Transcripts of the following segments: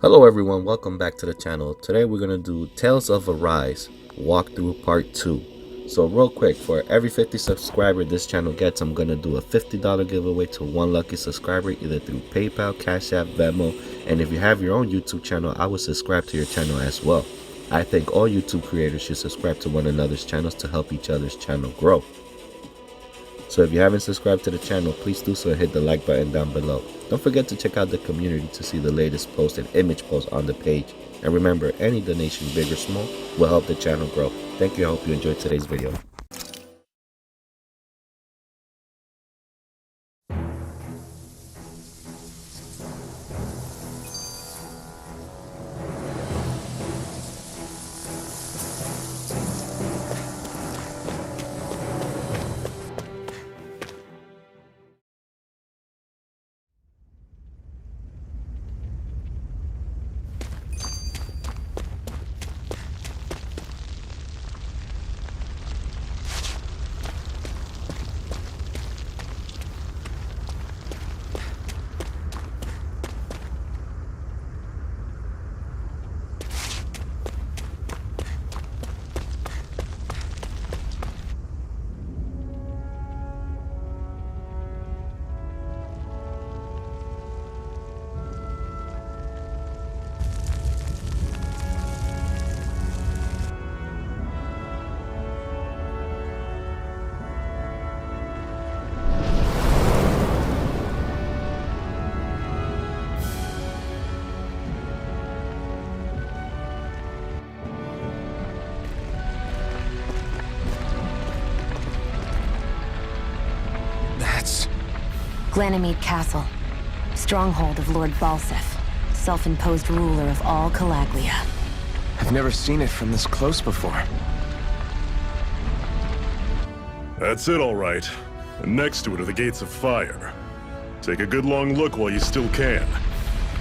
Hello everyone, welcome back to the channel. Today we're going to do Tales of Arise walkthrough part 2. So real quick, for every 50 subscriber this channel gets, I'm going to do a $50 giveaway to one lucky subscriber either through PayPal, Cash App, Venmo, and if you have your own YouTube channel, I would subscribe to your channel as well. I think all YouTube creators should subscribe to one another's channels to help each other's channel grow. So if you haven't subscribed to the channel, please do so and hit the like button down below. Don't forget to check out the community to see the latest posts and image posts on the page. And remember, any donation, big or small, will help the channel grow. Thank you. I hope you enjoyed today's video. Glanimede Castle, stronghold of Lord Balseth, self-imposed ruler of all Calaglia. I've never seen it from this close before. That's it, all right. And next to it are the gates of fire. Take a good long look while you still can.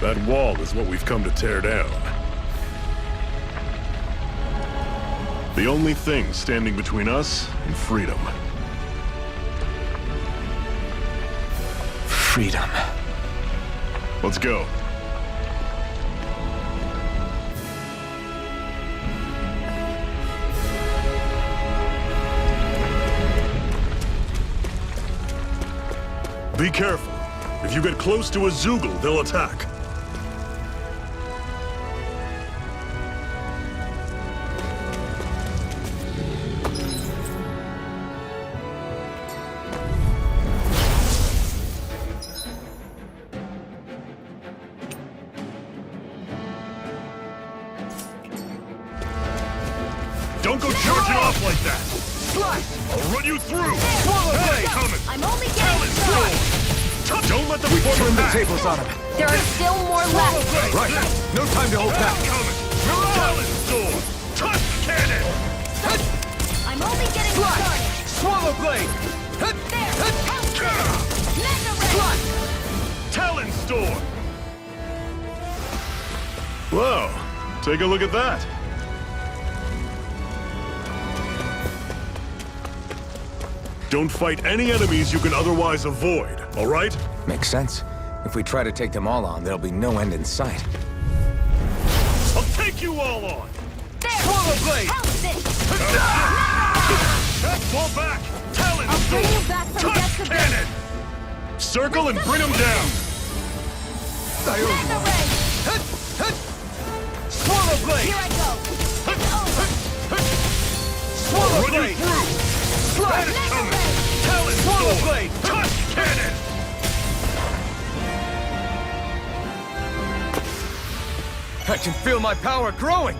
That wall is what we've come to tear down. The only thing standing between us and freedom. Freedom. Let's go. Be careful. If you get close to a Zoogle, they'll attack. Don't go charging off like that! Slice! I'll run you through! Hey, coming! I'm only getting started! Don't let them Turn the back! tables on him. There are still more left! Right. No time to hold back. Coming! Talon sword! Tusk cannon! I'm only getting started! Swallow blade. Talon sword! Whoa! Take a look at that! Don't fight any enemies you can otherwise avoid, all right? Makes sense. If we try to take them all on, there'll be no end in sight. I'll take you all on! Swallow blade. Fall back! Talon I'll bring sword! you back from Tusk death to death. cannon! Circle and bring them down! Swallow blade. Here I go! It's over! Swallow Run you blade. through! That is coming! Talon Swallow sword! blade. Tusk cannon! I can feel my power growing.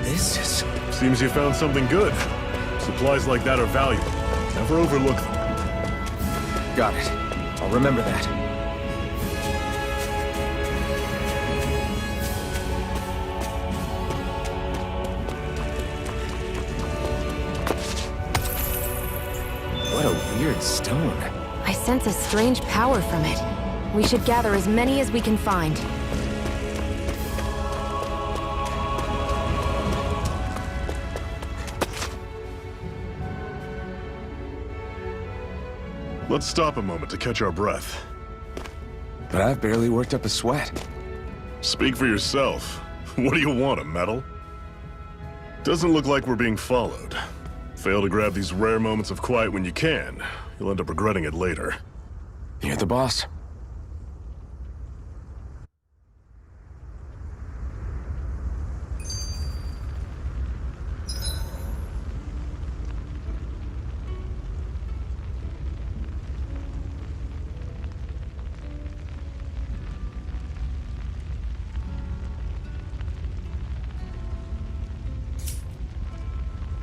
This is... Seems you found something good. Supplies like that are valuable. Never overlook them. Got it. I'll remember that. What a weird stone. I sense a strange power from it. We should gather as many as we can find. Let's stop a moment to catch our breath. But I've barely worked up a sweat. Speak for yourself. What do you want, a medal? Doesn't look like we're being followed. Fail to grab these rare moments of quiet when you can. You'll end up regretting it later. You're the boss.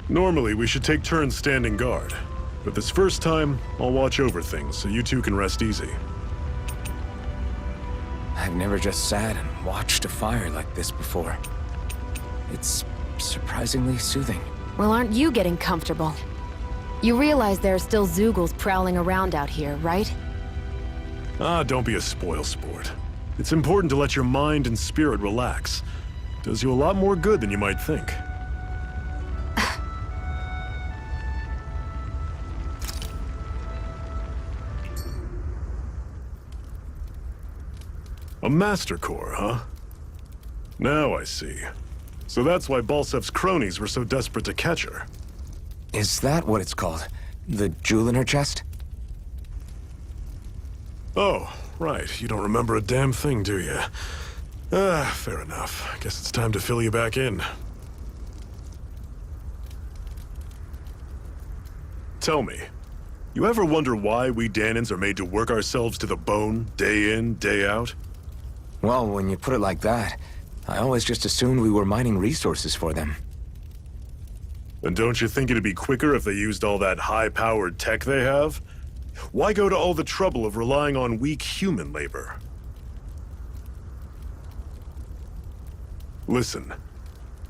Normally, we should take turns standing guard. But this first time, I'll watch over things so you two can rest easy. I've never just sat and watched a fire like this before. It's surprisingly soothing. Well, aren't you getting comfortable? You realize there are still Zeugles prowling around out here, right? Ah, don't be a spoilsport. It's important to let your mind and spirit relax. Does you a lot more good than you might think. A Master Core, huh? Now I see. So that's why Balsef's cronies were so desperate to catch her. Is that what it's called? The jewel in her chest? Oh, right. You don't remember a damn thing, do you? Fair enough. Guess it's time to fill you back in. Tell me, you ever wonder why we Danans are made to work ourselves to the bone, day in, day out? Well, when you put it like that, I always just assumed we were mining resources for them. And don't you think it'd be quicker if they used all that high-powered tech they have? Why go to all the trouble of relying on weak human labor? Listen,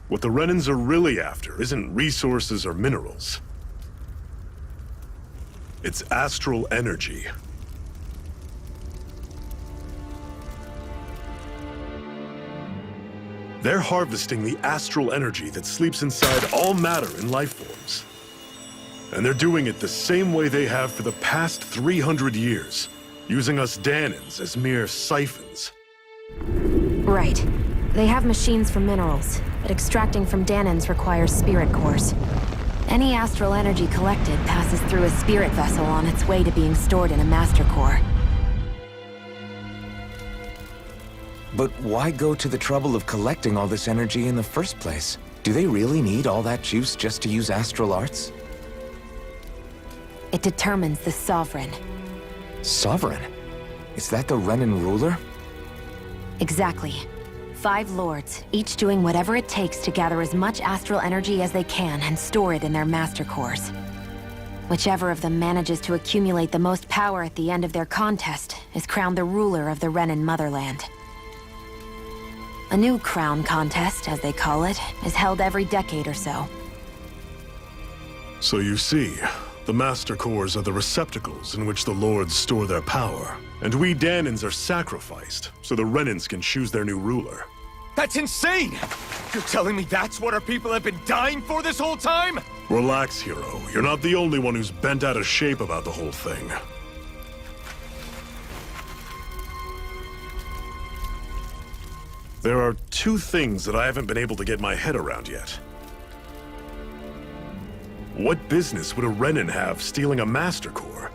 what the Renans are really after isn't resources or minerals. It's astral energy. They're harvesting the astral energy that sleeps inside all matter and life forms. And they're doing it the same way they have for the past 300 years, using us Danans as mere siphons. Right. They have machines for minerals, but extracting from Danans requires spirit cores. Any astral energy collected passes through a spirit vessel on its way to being stored in a master core. But why go to the trouble of collecting all this energy in the first place? Do they really need all that juice just to use astral arts? It determines the Sovereign. Sovereign? Is that the Renan ruler? Exactly. 5 lords, each doing whatever it takes to gather as much astral energy as they can and store it in their master cores. Whichever of them manages to accumulate the most power at the end of their contest is crowned the ruler of the Renan motherland. A new crown contest, as they call it, is held every decade or so. So you see, the Master Cores are the receptacles in which the Lords store their power. And we Danans are sacrificed, so the Renans can choose their new ruler. That's insane! You're telling me that's what our people have been dying for this whole time? Relax, hero. You're not the only one who's bent out of shape about the whole thing. There are 2 things that I haven't been able to get my head around yet. What business would a Renan have stealing a Master Core?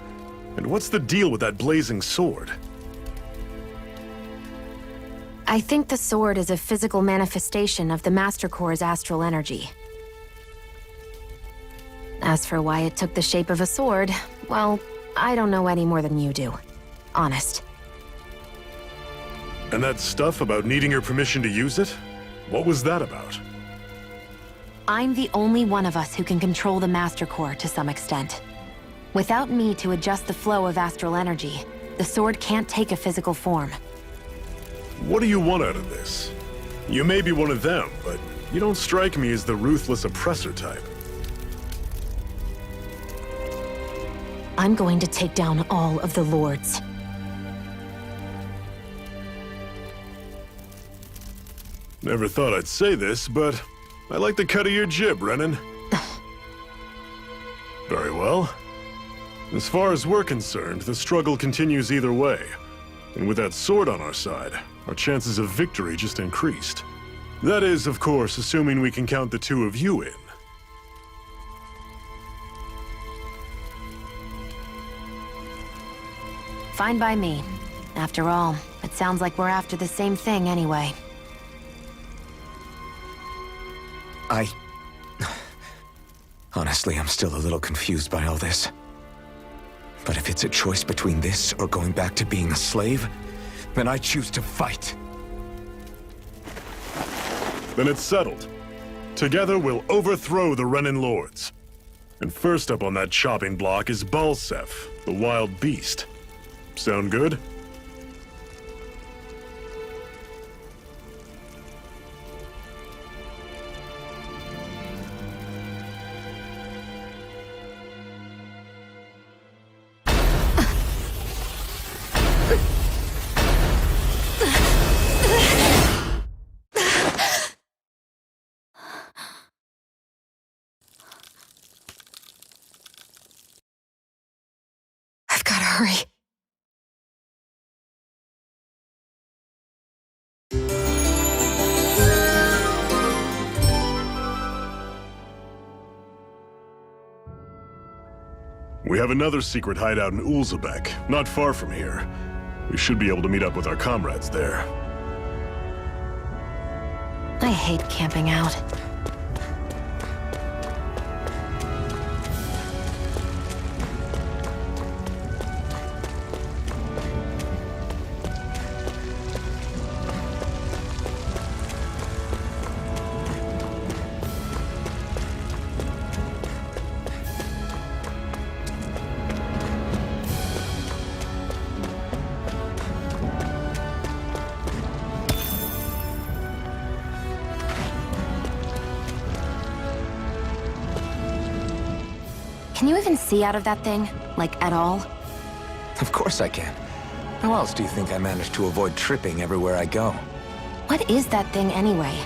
And what's the deal with that blazing sword? I think the sword is a physical manifestation of the Master Core's astral energy. As for why it took the shape of a sword, well, I don't know any more than you do. Honest. And that stuff about needing your permission to use it? What was that about? I'm the only one of us who can control the Master Core to some extent. Without me to adjust the flow of astral energy, the sword can't take a physical form. What do you want out of this? You may be one of them, but you don't strike me as the ruthless oppressor type. I'm going to take down all of the lords. Never thought I'd say this, but I like the cut of your jib, Renan. Very well. As far as we're concerned, the struggle continues either way. And with that sword on our side, our chances of victory just increased. That is, of course, assuming we can count the two of you in. Fine by me. After all, it sounds like we're after the same thing anyway. Honestly, I'm still a little confused by all this. But if it's a choice between this or going back to being a slave, then I choose to fight. Then it's settled. Together we'll overthrow the Renan Lords. And first up on that chopping block is Balsef, the wild beast. Sound good? I've gotta hurry. We have another secret hideout in Ulzebek, not far from here. We should be able to meet up with our comrades there. I hate camping out. Can you even see out of that thing? Like, at all? Of course I can. How else do you think I managed to avoid tripping everywhere I go? What is that thing anyway?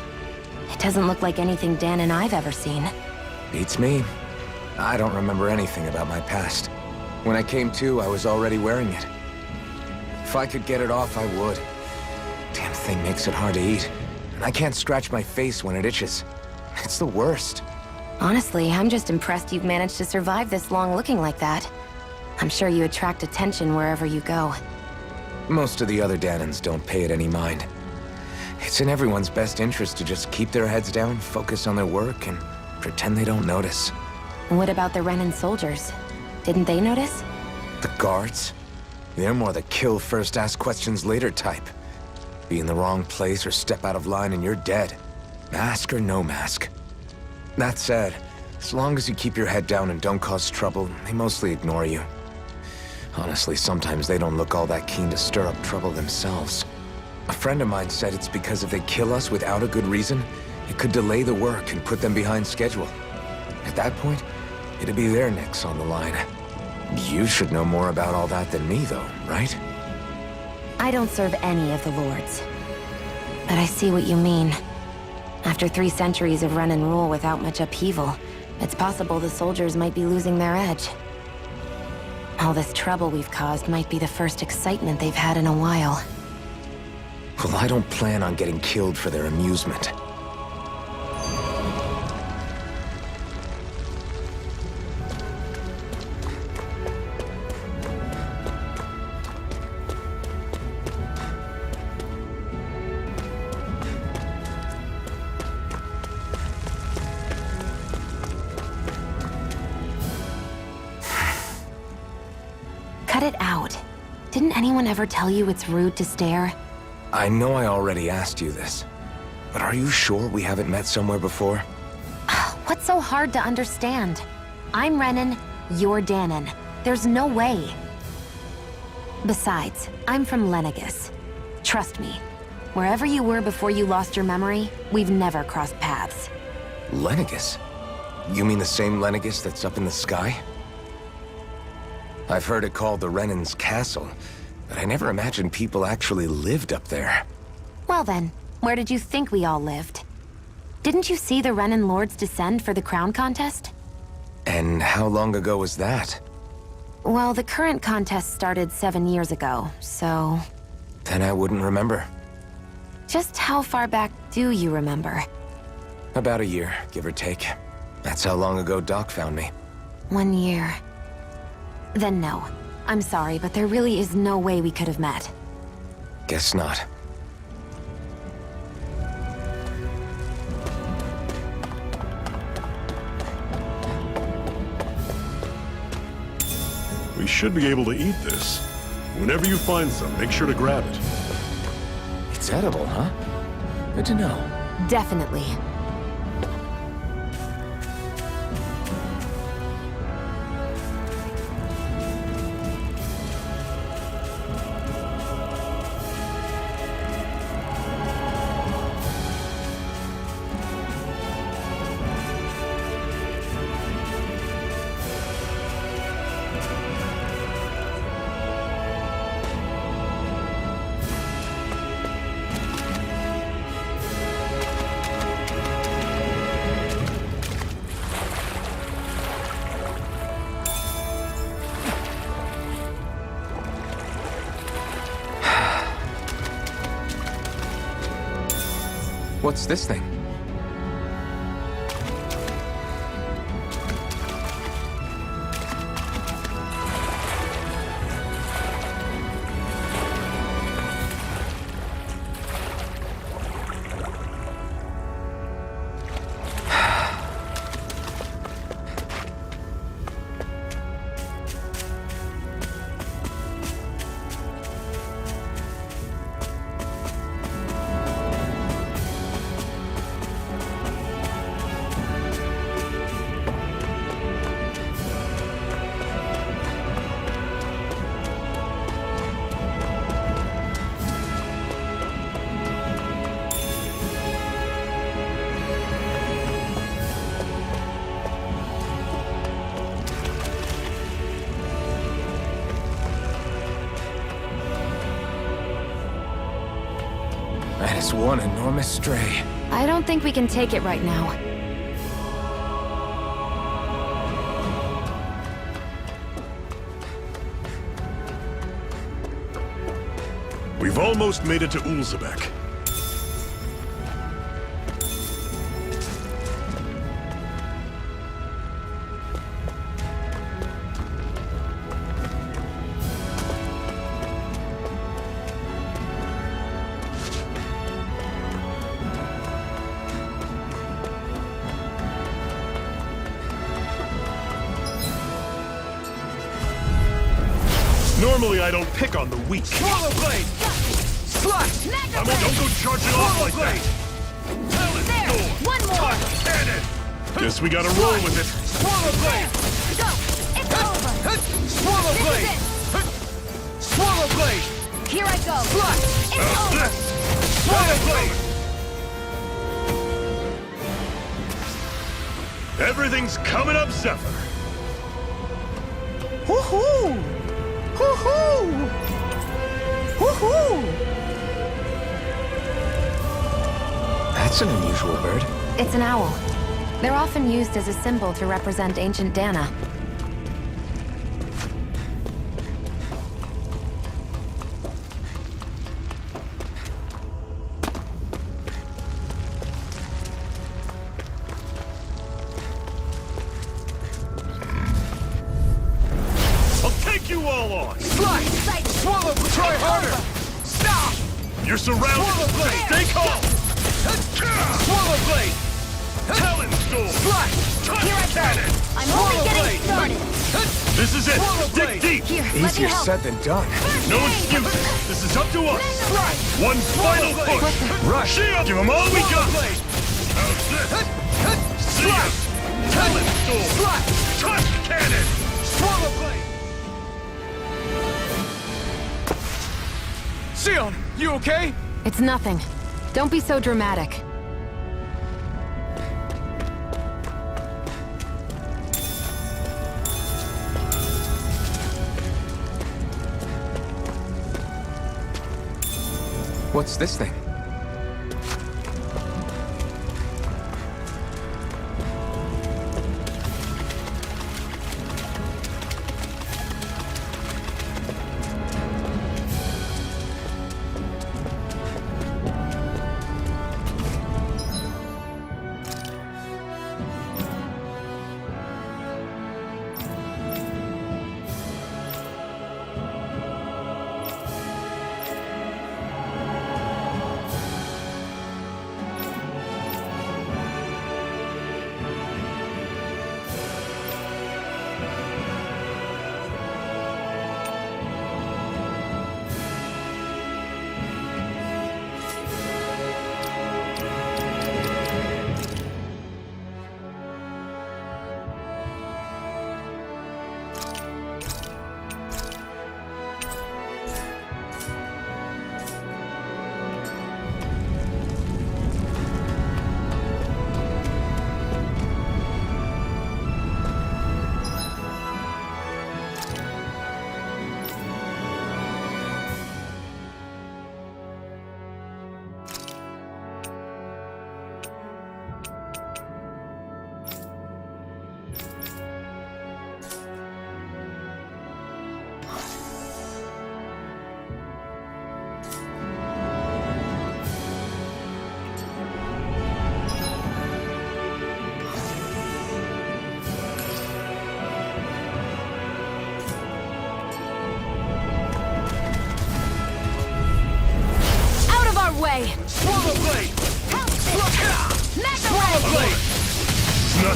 It doesn't look like anything Dan and I've ever seen. Beats me. I don't remember anything about my past. When I came to, I was already wearing it. If I could get it off, I would. Damn thing makes it hard to eat. And I can't scratch my face when it itches. It's the worst. Honestly, I'm just impressed you've managed to survive this long looking like that. I'm sure you attract attention wherever you go. Most of the other Danans don't pay it any mind. It's in everyone's best interest to just keep their heads down, focus on their work, and pretend they don't notice. What about the Renan soldiers? Didn't they notice? The guards? They're more the kill first, ask questions later type. Be in the wrong place or step out of line and you're dead. Mask or no mask. That said, as long as you keep your head down and don't cause trouble, they mostly ignore you. Honestly, sometimes they don't look all that keen to stir up trouble themselves. A friend of mine said it's because if they kill us without a good reason, it could delay the work and put them behind schedule. At that point, it'd be their necks on the line. You should know more about all that than me, though, right? I don't serve any of the lords. But I see what you mean. After 3 centuries of run and rule without much upheaval, it's possible the soldiers might be losing their edge. All this trouble we've caused might be the first excitement they've had in a while. Well, I don't plan on getting killed for their amusement. Cut it out. Didn't anyone ever tell you it's rude to stare? I know I already asked you this, but are you sure we haven't met somewhere before? What's so hard to understand? I'm Renan, you're Danon. There's no way. Besides, I'm from Lenegus. Trust me, wherever you were before you lost your memory, we've never crossed paths. Lenegus? You mean the same Lenegus that's up in the sky? I've heard it called the Renan's Castle, but I never imagined people actually lived up there. Well then, where did you think we all lived? Didn't you see the Renan Lords descend for the crown contest? And how long ago was that? Well, the current contest started 7 years ago, so... Then I wouldn't remember. Just how far back do you remember? About a year, give or take. That's how long ago Doc found me. 1 year. Then no. I'm sorry, but there really is no way we could have met. Guess not. We should be able to eat this. Whenever you find some, make sure to grab it. It's edible, huh? Good to know. Definitely. What's this thing? That is one enormous stray. I don't think we can take it right now. We've almost made it to Ulzebek. Normally I don't pick on the weak. Swallow blade! Slash! Don't go charging off like that! Talent There! door! One more! Cannon! Guess we gotta roll with it. Swallow blade! Go! It's over! Swallow This blade! is it! Swallow blade! Here I go! Slash! It's over! Swallow blade! Everything's coming up, Zephyr. Woohoo! Woohoo! Woohoo! That's an unusual bird. It's an owl. They're often used as a symbol to represent ancient Dana. I'll take you all on. Slash! Swallow! Try harder! Stop! You're surrounded. Swallow blade! Stay calm. Swallow blade! Talent door. Slash! Here I Cannon. go! I'm only getting started! This is it. Swallow Dig blade. deep. Here, let me Easier help! said than done. No excuses. This is up to us. Slash! One final blade. push. Rush! Shield. Give them all we Swallow got. blade! How's this? See ya. Slash! Talent door. Slash! Trust cannon. Swallow blade! Sion, you okay? It's nothing. Don't be so dramatic. What's this thing?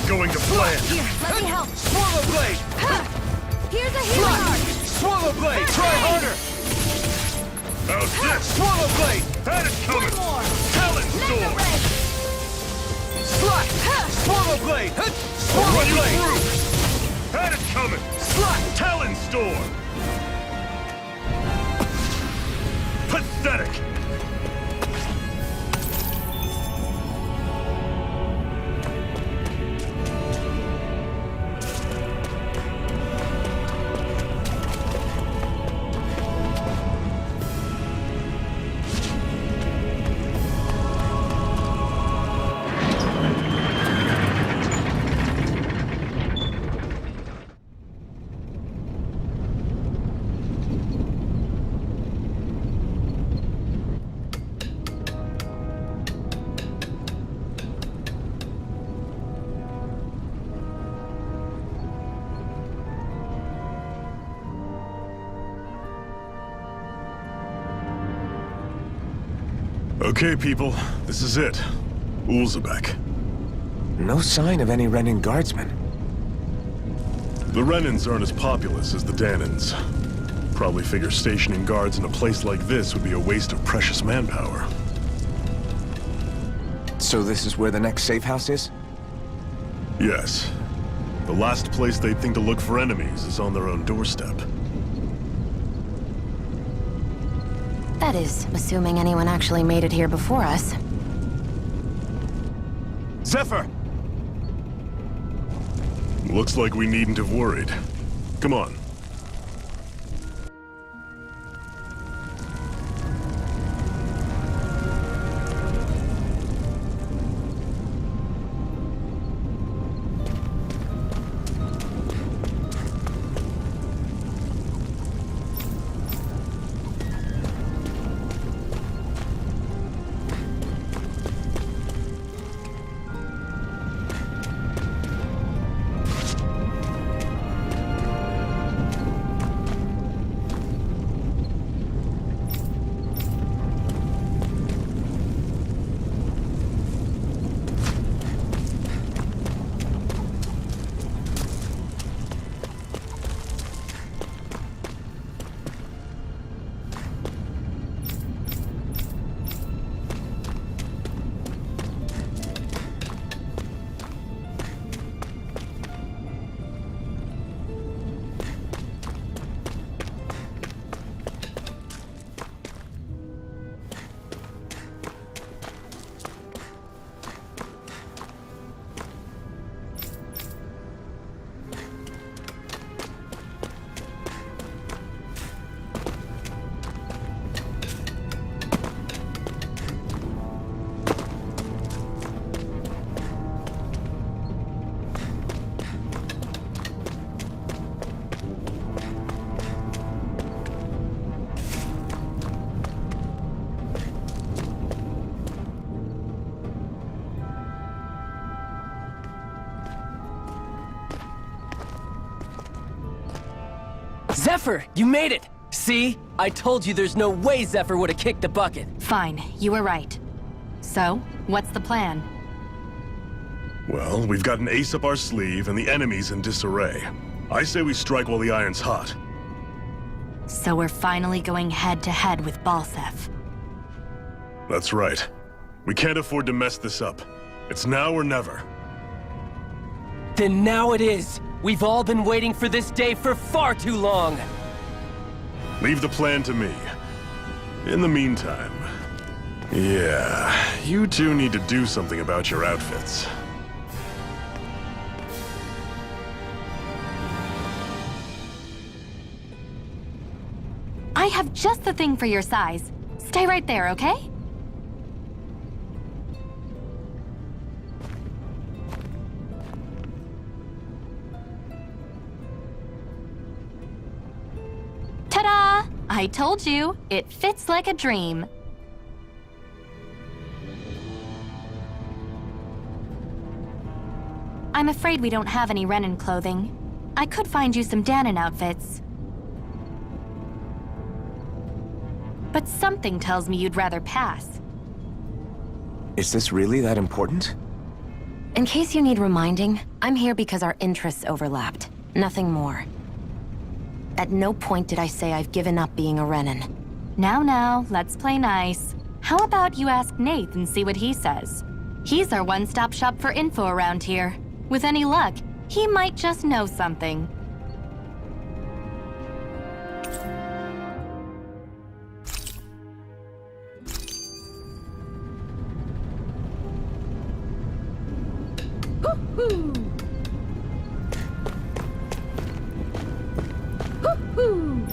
going to plan. Here, let me help. Swallow Blade! Here's a healing arc. Swallow Blade! Try harder! How's this? Swallow Blade! Had it coming! One more. Talon Mega Sword! ray. Slot! Swallow Blade! Swallow Run you Blade! through! Had it coming! Slot! Talon Storm! Pathetic! Okay, people, this is it. Ulzebek. No sign of any Renin guardsmen. The Renins aren't as populous as the Danins. Probably figure stationing guards in a place like this would be a waste of precious manpower. So this is where the next safe house is? Yes. The last place they'd think to look for enemies is on their own doorstep. That is, assuming anyone actually made it here before us. Zephyr! Looks like we needn't have worried. Come on. Zephyr, you made it! See? I told you there's no way Zephyr would have kicked the bucket. Fine, you were right. So, what's the plan? Well, we've got an ace up our sleeve and the enemy's in disarray. I say we strike while the iron's hot. So we're finally going head-to-head with Balsef. That's right. We can't afford to mess this up. It's now or never. Then now it is! We've all been waiting for this day for far too long! Leave the plan to me. In the meantime... Yeah, you two need to do something about your outfits. I have just the thing for your size. Stay right there, okay? Ta-da! I told you, it fits like a dream. I'm afraid we don't have any Renin clothing. I could find you some Danon outfits. But something tells me you'd rather pass. Is this really that important? In case you need reminding, I'm here because our interests overlapped. Nothing more. At no point did I say I've given up being a Renan. Now, let's play nice. How about you ask Nath and see what he says? He's our one-stop shop for info around here. With any luck, he might just know something. Hoo-hoo! Hoo-hoo!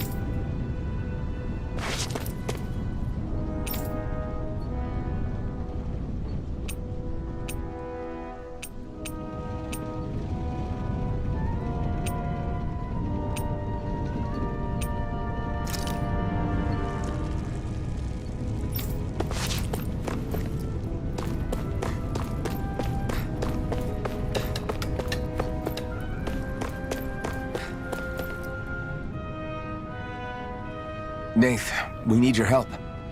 Nath, we need your help.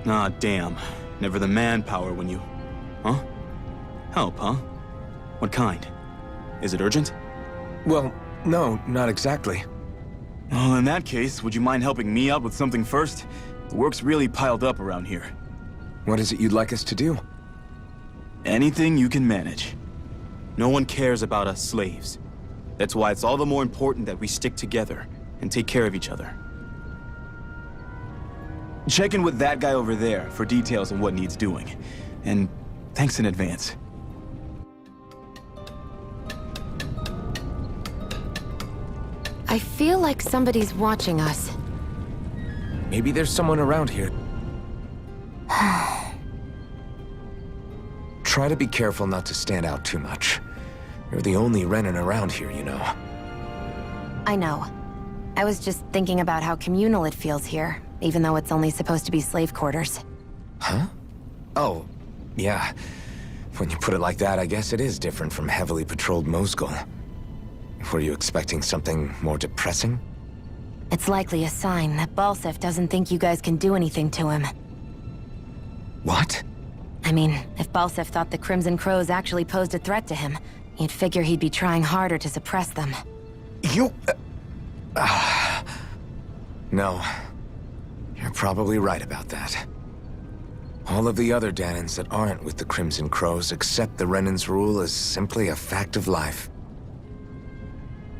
Ah, damn. Never the manpower when you... Huh? Help, huh? What kind? Is it urgent? Well, no, not exactly. Well, in that case, would you mind helping me out with something first? The work's really piled up around here. What is it you'd like us to do? Anything you can manage. No one cares about us slaves. That's why it's all the more important that we stick together and take care of each other. Check in with that guy over there for details on what needs doing. And thanks in advance. I feel like somebody's watching us. Maybe there's someone around here. Try to be careful not to stand out too much. You're the only Renan around here, you know. I know. I was just thinking about how communal it feels here, even though it's only supposed to be slave quarters. Huh? Oh, yeah. When you put it like that, I guess it is different from heavily patrolled Moscow. Were you expecting something more depressing? It's likely a sign that Balsef doesn't think you guys can do anything to him. What? I mean, if Balsef thought the Crimson Crows actually posed a threat to him, you'd figure he'd be trying harder to suppress them. You... No. You're probably right about that. All of the other Danans that aren't with the Crimson Crows accept the Renan's rule as simply a fact of life.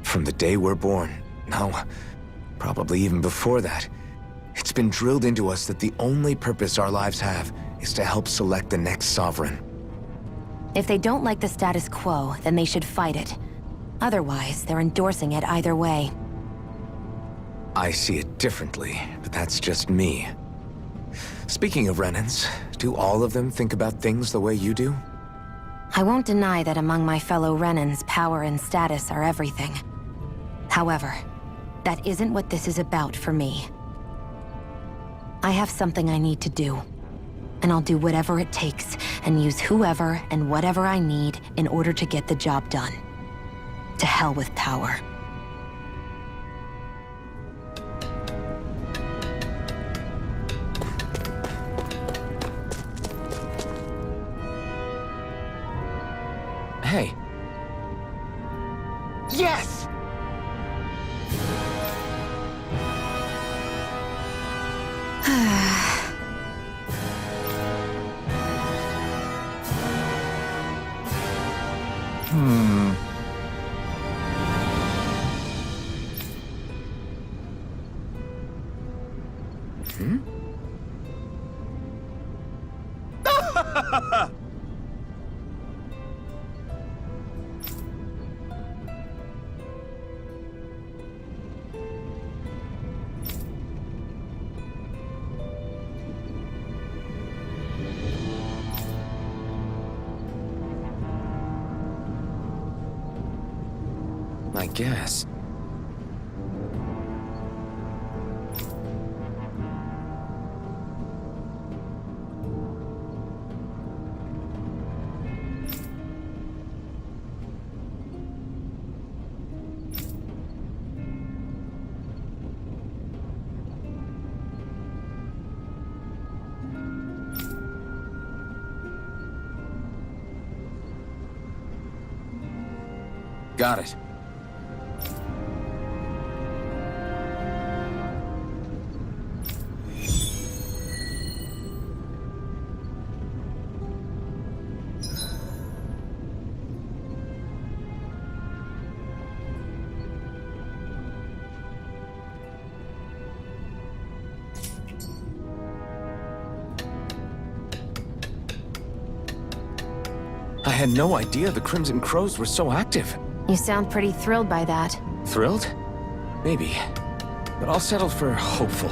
From the day we're born, no, probably even before that, it's been drilled into us that the only purpose our lives have is to help select the next sovereign. If they don't like the status quo, then they should fight it. Otherwise, they're endorsing it either way. I see it differently, but that's just me. Speaking of Renans, do all of them think about things the way you do? I won't deny that among my fellow Renans, power and status are everything. However, that isn't what this is about for me. I have something I need to do, and I'll do whatever it takes and use whoever and whatever I need in order to get the job done. To hell with power. Hey. Yes! I guess. Got it. I had no idea the Crimson Crows were so active. You sound pretty thrilled by that. Thrilled? Maybe. But I'll settle for hopeful.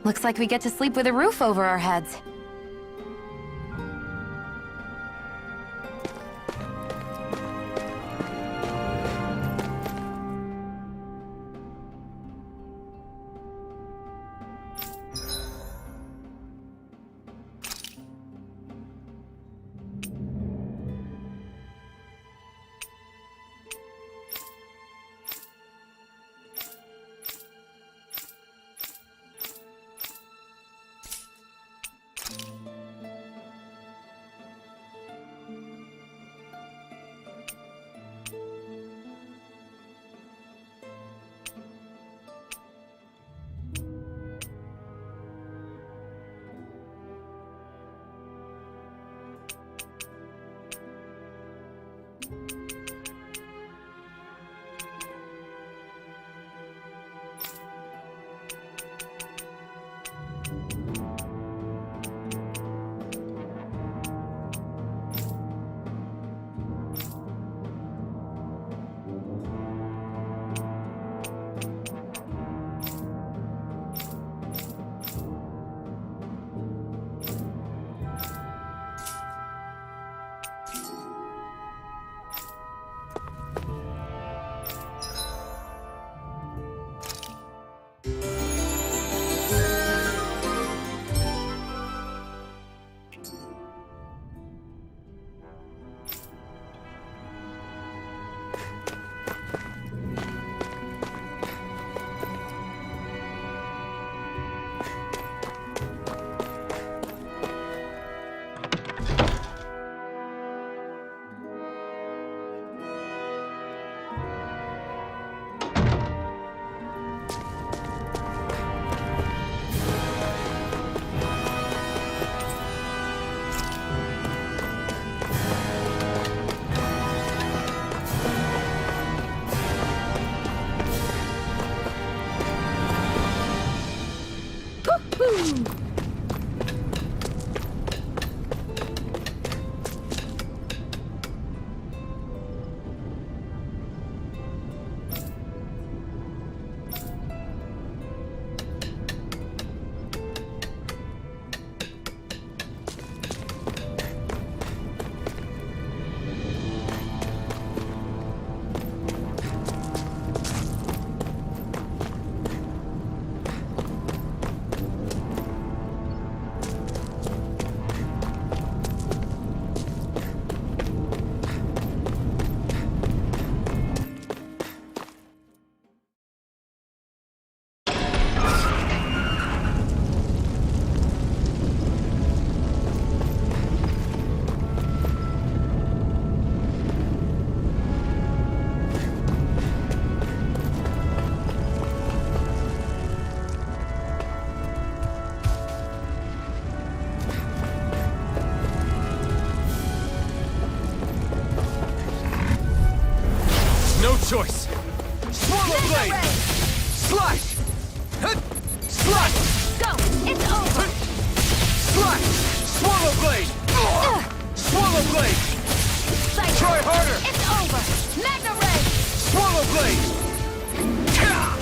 Looks like we get to sleep with a roof over our heads. blade! Slash! Slash! Go! It's over! Slash! Swallow blade! Swallow blade! Try harder! It's over! Magna Ray! Swallow blade!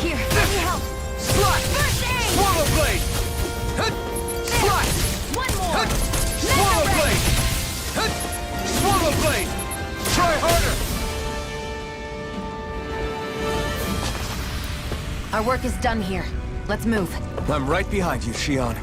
Here, let me help! Slash! First aid! Swallow blade! Slash! One more! Swallow Magna Ray! blade! Swallow blade! Try harder! Our work is done here. Let's move. I'm right behind you, Shion.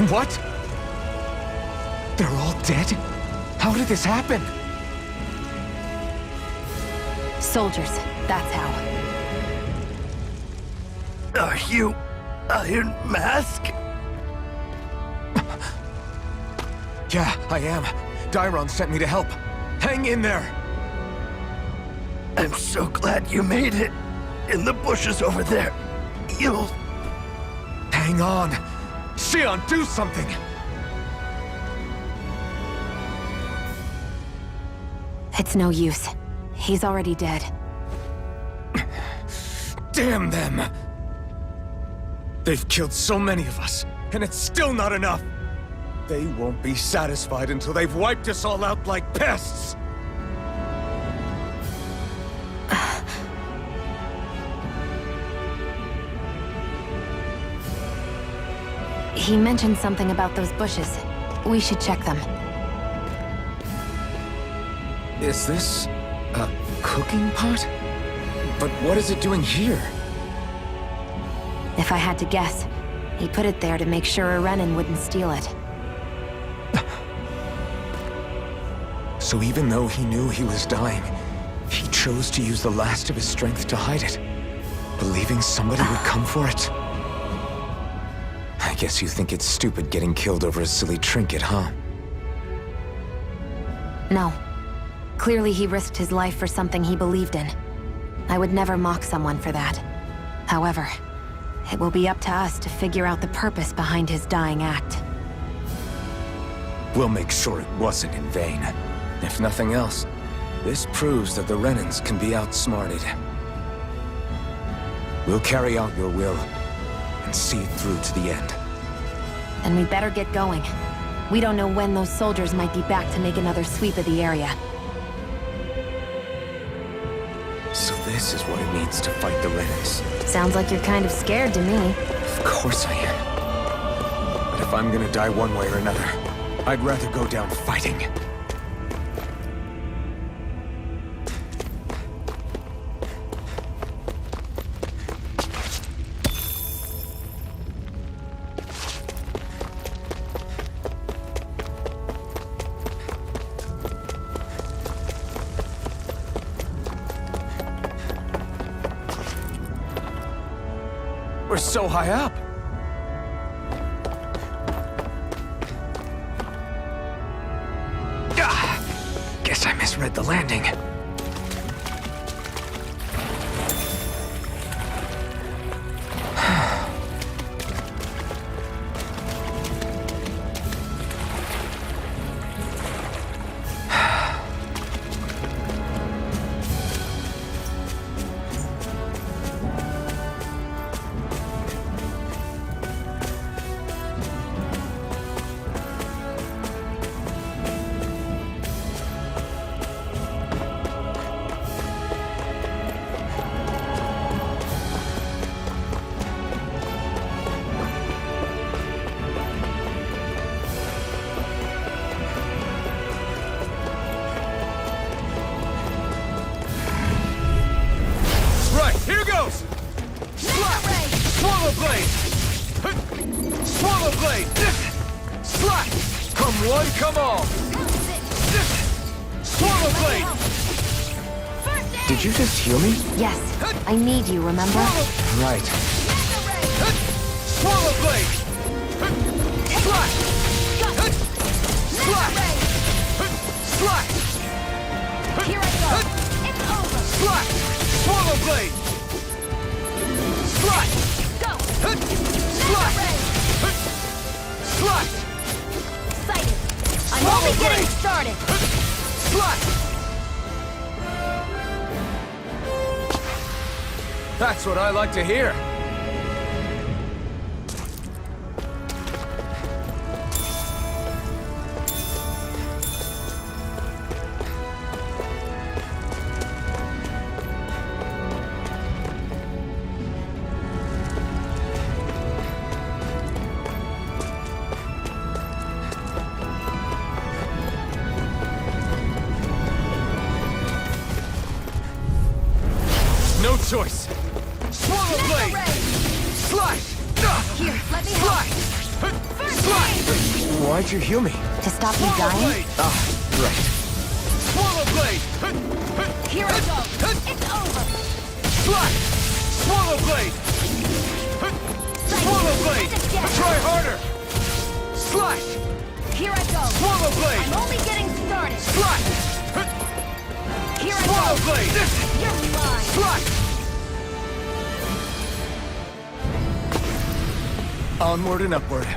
What? They're all dead? How did this happen? Soldiers, that's how. Are you Iron Mask? Yeah, I am. Dairon sent me to help. Hang in there! I'm so glad you made it. In the bushes over there. You'll... Hang on! Shion, do something! It's no use. He's already dead. Damn them! They've killed so many of us, and it's still not enough! They won't be satisfied until they've wiped us all out like pests! He mentioned something about those bushes. We should check them. Is this a cooking pot? But what is it doing here? If I had to guess, he put it there to make sure a Renin wouldn't steal it. So even though he knew he was dying, he chose to use the last of his strength to hide it, believing somebody would come for it. I guess you think it's stupid getting killed over a silly trinket, huh? No. Clearly he risked his life for something he believed in. I would never mock someone for that. However, it will be up to us to figure out the purpose behind his dying act. We'll make sure it wasn't in vain. If nothing else, this proves that the Renins can be outsmarted. We'll carry out your will and see it through to the end. Then we better get going. We don't know when those soldiers might be back to make another sweep of the area. So this is what it means to fight the Renins. Sounds like you're kind of scared to me. Of course I am. But if I'm gonna die one way or another, I'd rather go down fighting. We're so high up. Guess I misread the landing. Right, here goes! Slap! Swallow blade! Swallow blade! Slap! Come one, come all! Did you just heal me? Yes, I need you, remember? Right. Swallow blade! Slash! Slash! Slash! Here I go. It's over. Slash! Swallow blade! Slash! Go. Slash! Slash! Excited. I'm Swallow only getting blade. started. Slash! That's what I like to hear. No choice. Swallow blade! Slash! Here, let me help. Slash! Slash! Why'd you heal me? To stop me Swallow dying? blade! Ah, right. Swallow blade! Here I go. It's over. Slash! Swallow blade! Swallow blade! Try harder! Slash! Here I go. Swallow blade! I'm only getting started. Slash! Here I Swallow go. blade! You're mine. Slash! Onward and upward.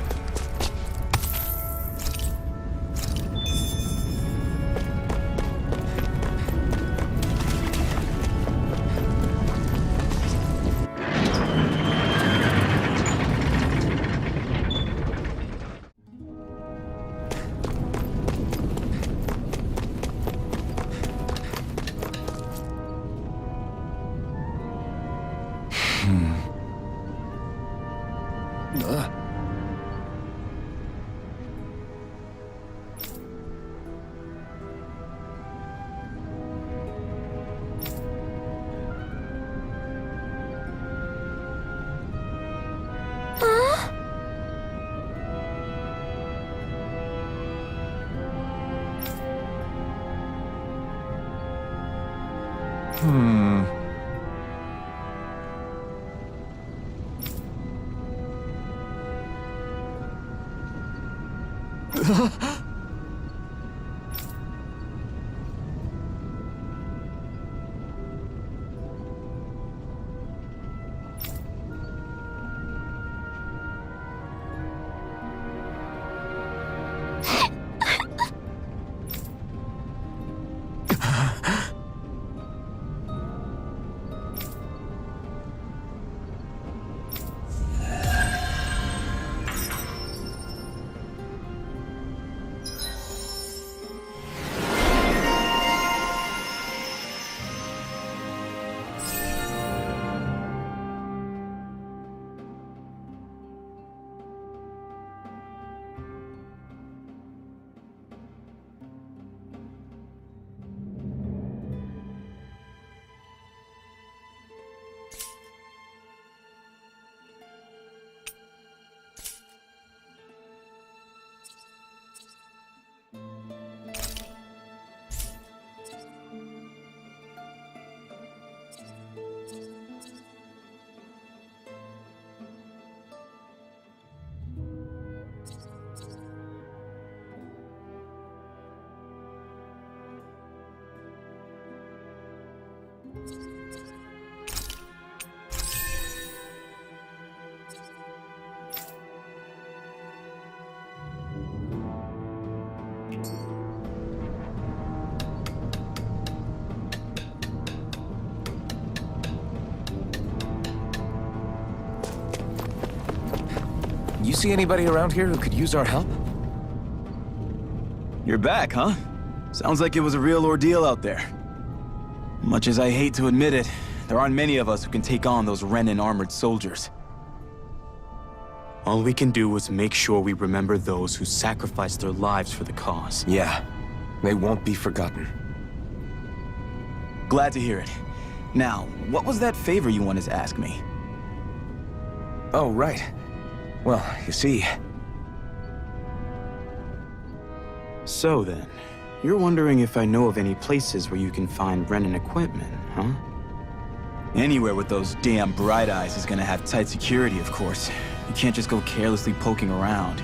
You see anybody around here who could use our help? You're back, huh? Sounds like it was a real ordeal out there. Much as I hate to admit it, there aren't many of us who can take on those Renan armored soldiers. All we can do is make sure we remember those who sacrificed their lives for the cause. Yeah, they won't be forgotten. Glad to hear it. Now, what was that favor you wanted to ask me? Oh, right. Well, you see... So then, You're wondering if I know of any places where you can find Renin equipment, huh? Anywhere with those damn bright eyes is gonna have tight security, of course. You can't just go carelessly poking around.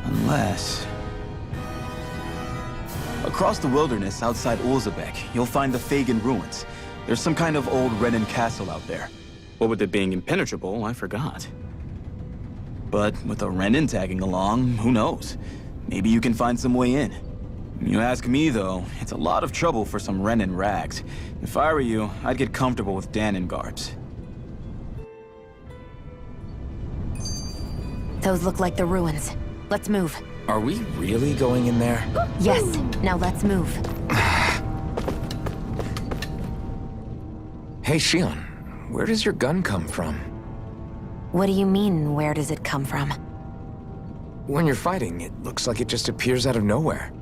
Unless... Across the wilderness outside Ulzebek, you'll find the Fagan ruins. There's some kind of old Renin castle out there. What with it being impenetrable, I forgot. But with a Renin tagging along, who knows? Maybe you can find some way in. You ask me, though, it's a lot of trouble for some Renin rags. If I were you, I'd get comfortable with Danon garbs. Those look like the ruins. Let's move. Are we really going in there? Yes, now let's move. Hey, Shion, where does your gun come from? What do you mean, where does it come from? When you're fighting, it looks like it just appears out of nowhere.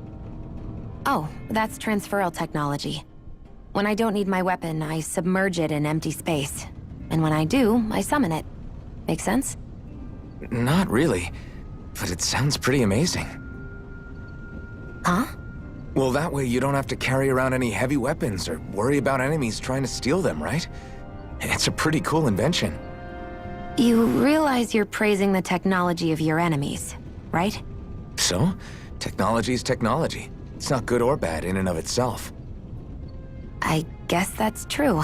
Oh, that's transferal technology. When I don't need my weapon, I submerge it in empty space. And when I do, I summon it. Make sense? Not really, but it sounds pretty amazing. Huh? Well, that way you don't have to carry around any heavy weapons or worry about enemies trying to steal them, right? It's a pretty cool invention. You realize you're praising the technology of your enemies, right? So, technology is technology. It's not good or bad in and of itself. I guess that's true.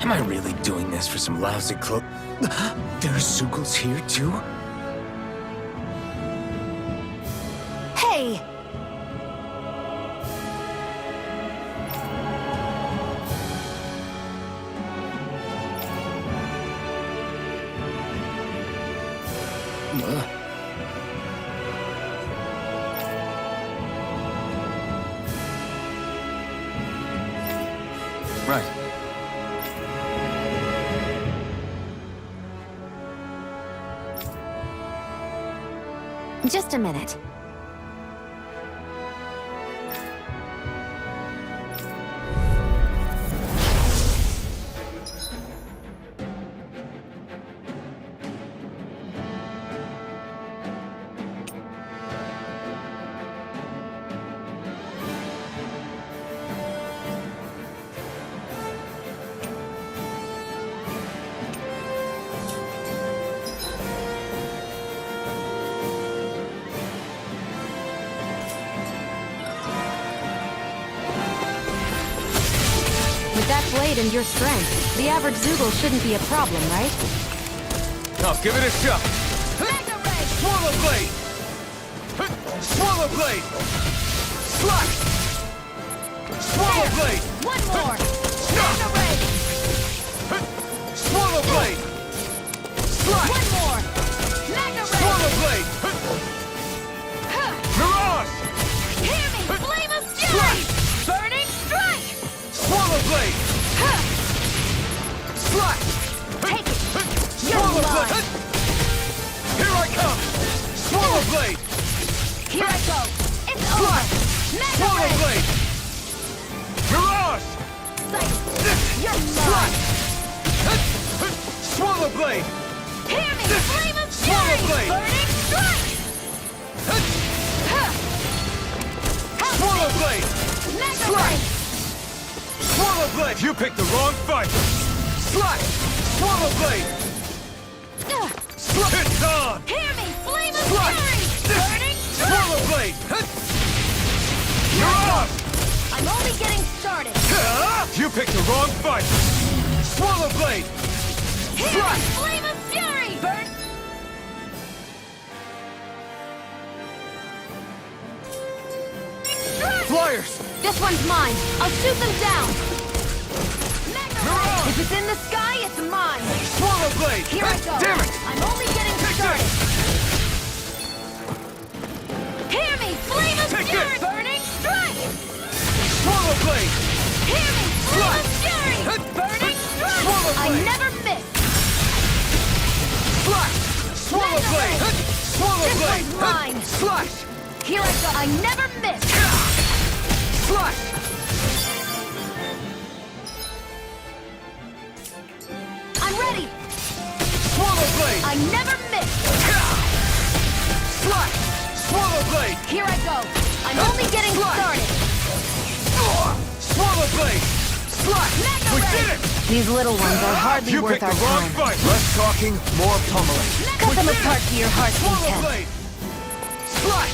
Am I really doing this for some lousy clo- There are Sugals here, too? Hey! Right. Just a minute. With that blade and your strength, the average Zoogle shouldn't be a problem, right? Now give it a shot. Swallow blade! Swallow blade! Slash! Swallow blade! One more! Swallow blade! Slash! One more! Mega Swallow blade! Mirage! Hear me! Flame of fury! Burning strike! Swallow blade! Slash! Take it! Swallow You're blade! mine! Here I come! Swallow blade! Here I go! It's over! Slash! Mega Swallow ray! blade! Mirage! You're Slash! mine! Swallow blade! Hear me! Flame of Swallow fury! blade! Burning strike! Swallow blade! Mega Slash! ray! Swallow blade! You picked the wrong fight! Slash! Swallow blade! It's on! Hear me! Flame of Slash! fury! Burning strike! Swallow blade! You're up! I'm I'm only getting started. You picked the wrong fight! Swallow Blade! Here, Flame of Fury! Burn! Flyers! This one's mine. I'll shoot them down. If it's in the sky, it's mine. Swallow Blade! Here I go. Damn it! I'm only getting started. Hear me, Flame of Take Fury! this! Burning Strike! Swallow Blade! Hear me, Flame of Fly! Fury! Burning Strike! Swallow I Blade! never miss. Slash! Swallow Mega Blade! Ray! Swallow This Blade! one's mine. Slash! Here I go. I never miss. Slash! I'm ready. Swallow Blade! I never miss. Slash! Swallow Blade! Here I go. I'm only getting started. Swallow Blade! Slash! Mega We Ray! did it! These little ones are hardly You worth picked our the wrong time. fight! Less talking, more pummeling. Cut them apart to your heart's Swallow content. Blade! Slash!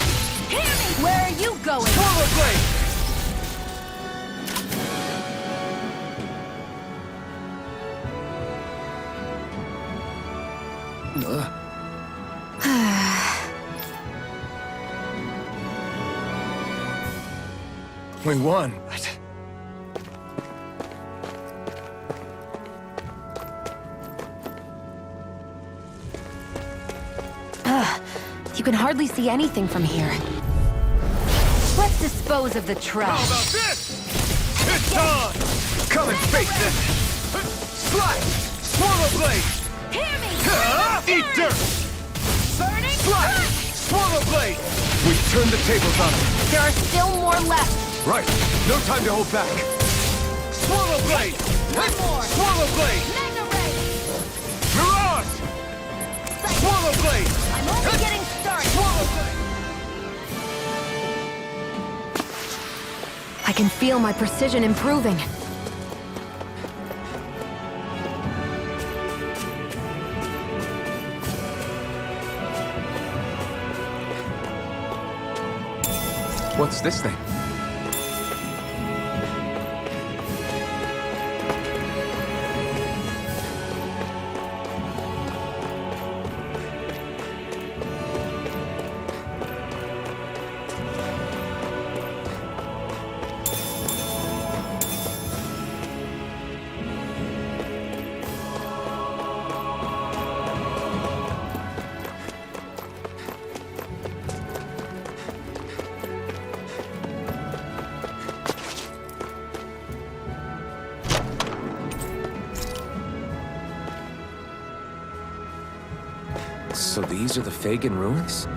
Hear me! Where are you going? Swallow Blade! We won, but... You can hardly see anything from here. Let's dispose of the trash. this? It's on! Come and face it! Slash! Swallow Blade! Hear me! Eat dirt! Burning Slash! Swallow Blade! We turned the tables on him. There are still more left. Right. No time to hold back. Swallow Blade! One more. Swallow Blade! Mega Ray! Mirage! Swallow Blade! I'm only getting started. Swallow Blade! I can feel my precision improving. What's this thing? So these are the Fagin ruins?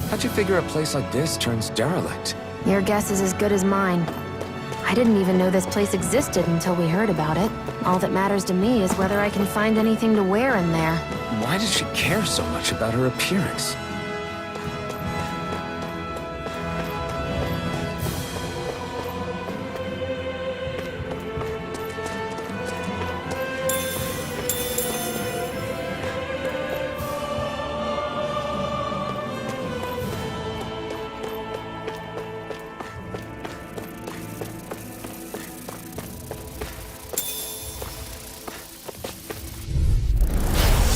How'd you figure a place like this turns derelict? Your guess is as good as mine. I didn't even know this place existed until we heard about it. All that matters to me is whether I can find anything to wear in there. Why does she care so much about her appearance?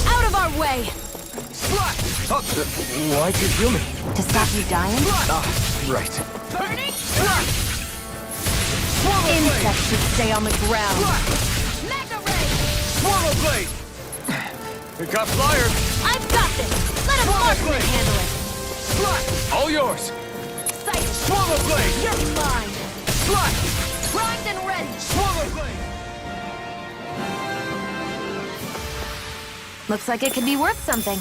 Out of our way! Why'd you kill me? To stop you dying? Right. Burning Strike! Insects should stay on the ground. Mega Ray! Swallow Blade! We got flyers! I've got this! Let a marksman handle it! All yours! Sight! Swallow Blade! You're mine! Slash! Primed and ready! Swallow Blade! Looks like it could be worth something.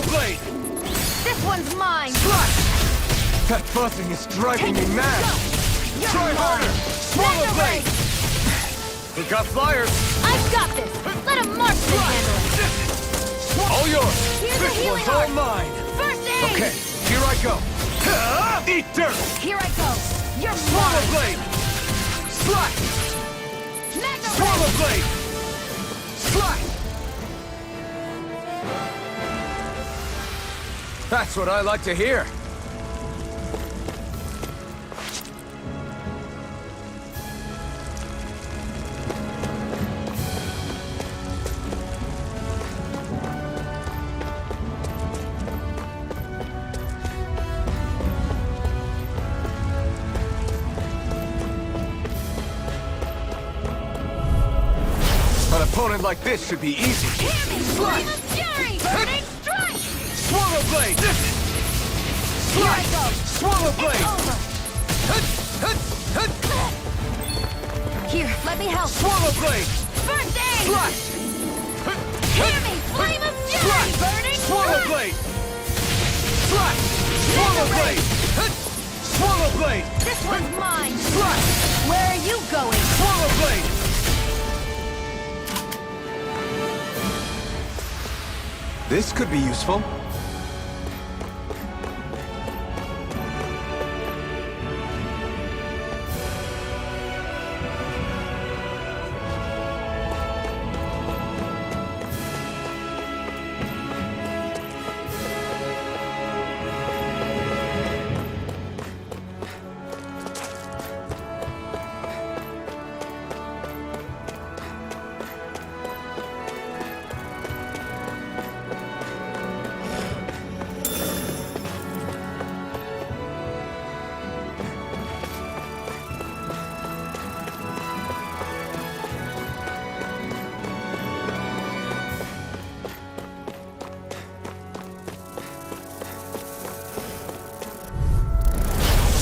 blade! This one's mine! That buzzing is driving me mad! Try harder! Swallow blade! We got flyers! I've got this! Let a marksman handle it! All yours! Here's a This healing one's all art. mine! First aid! Okay, here I go! Eat dirt! Here I go! You're Swallow mine! blade! Slash! Mega Swallow ray! blade! Slash! That's what I like to hear. An opponent like this should be easy. Hear me! Flame of fury! Burning strike! Swallow blade! Here I go! Swallow blade! It's over! Here, let me help! Swallow blade! First aid! Slash! Hear me! Flame of fury! Burning Swallow strike! blade! Slash! Swallow blade! Swallow blade! This one's mine! Slash! Where are you going? Swallow blade! This could be useful.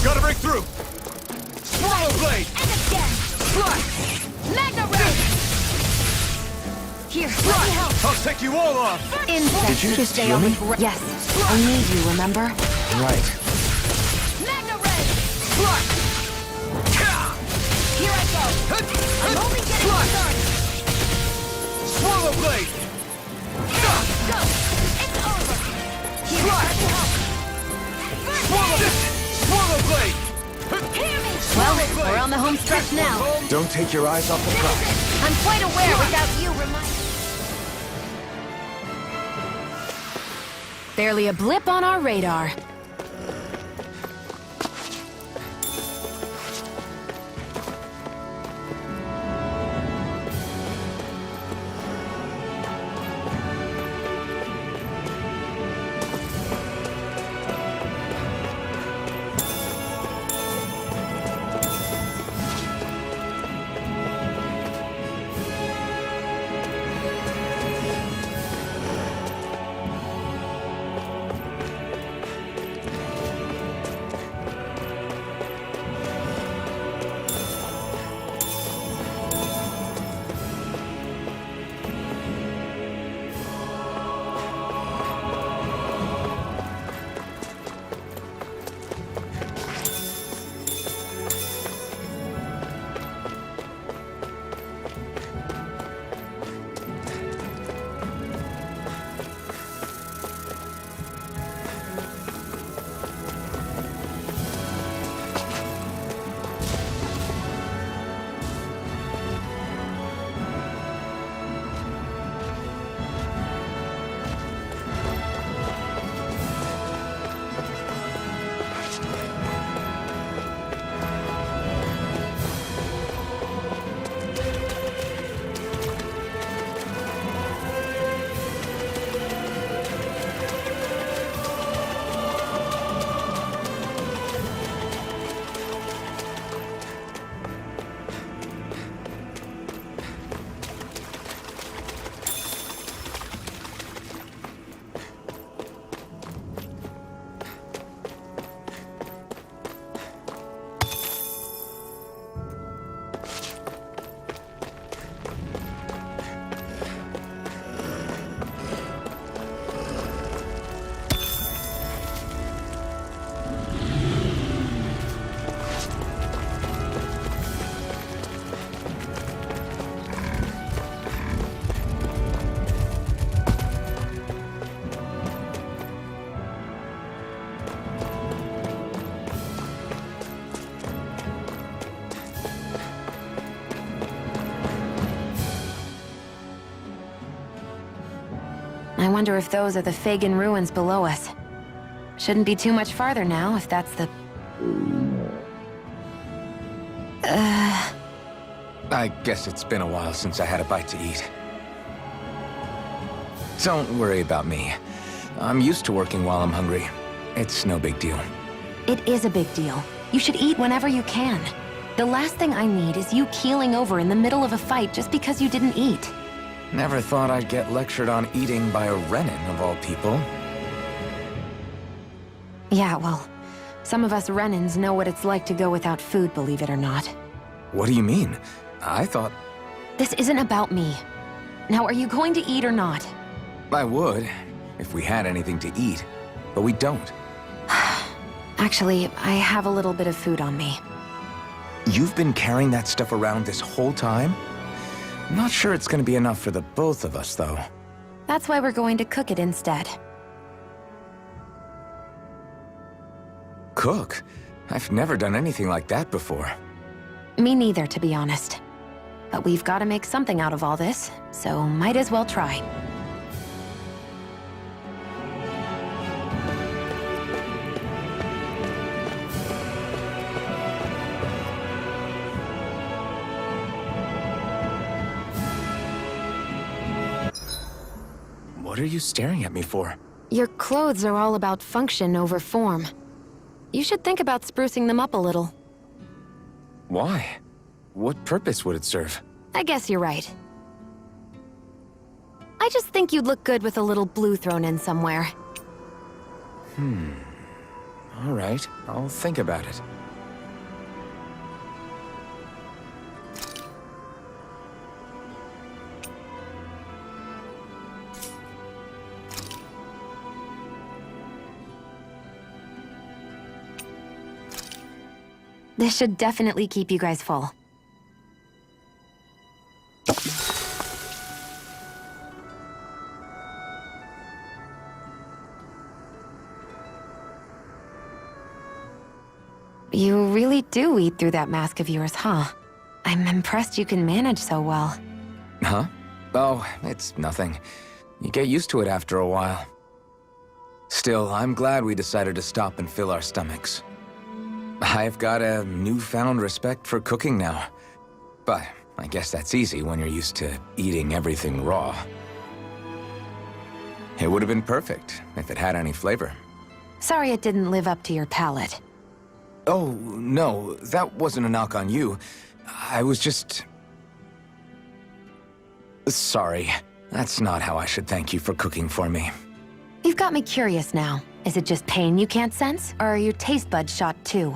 Gotta break through! Swallow blade! And again! Slash! Mega ray! Here, let me help! I'll take you all on! Insects Did you to just stay heal on the me? Yes, I need you, remember? Right. Mega ray! Slash! Here I go! I'm only getting started! Swallow blade! Go! It's over! Here, let me help! First aid! Swallow blade! Hear me! Well, we're on the home stretch now. Don't take your eyes off the This prize. is it! I'm quite aware without you reminding... Barely a blip on our radar. I wonder if those are the Fagin ruins below us. Shouldn't be too much farther now, if that's the... I guess it's been a while since I had a bite to eat. Don't worry about me. I'm used to working while I'm hungry. It's no big deal. It is a big deal. You should eat whenever you can. The last thing I need is you keeling over in the middle of a fight just because you didn't eat. Never thought I'd get lectured on eating by a Renin, of all people. Yeah, well, some of us Renins know what it's like to go without food, believe it or not. What do you mean? I thought... This isn't about me. Now, are you going to eat or not? I would, if we had anything to eat, but we don't. Actually, I have a little bit of food on me. You've been carrying that stuff around this whole time? I'm not sure it's gonna be enough for the both of us, though. That's why we're going to cook it instead. Cook? I've never done anything like that before. Me neither, to be honest. But we've got to make something out of all this, so might as well try. What are you staring at me for? Your clothes are all about function over form. You should think about sprucing them up a little. Why? What purpose would it serve? I guess you're right. I just think you'd look good with a little blue thrown in somewhere. All right, I'll think about it. This should definitely keep you guys full. You really do eat through that mask of yours, huh? I'm impressed you can manage so well. Huh? Oh, it's nothing. You get used to it after a while. Still, I'm glad we decided to stop and fill our stomachs. I've got a newfound respect for cooking now. But I guess that's easy when you're used to eating everything raw. It would have been perfect if it had any flavor. Sorry it didn't live up to your palate. Oh, no, that wasn't a knock on you. I was just... Sorry. That's not how I should thank you for cooking for me. You've got me curious now. Is it just pain you can't sense, or are your taste buds shot too?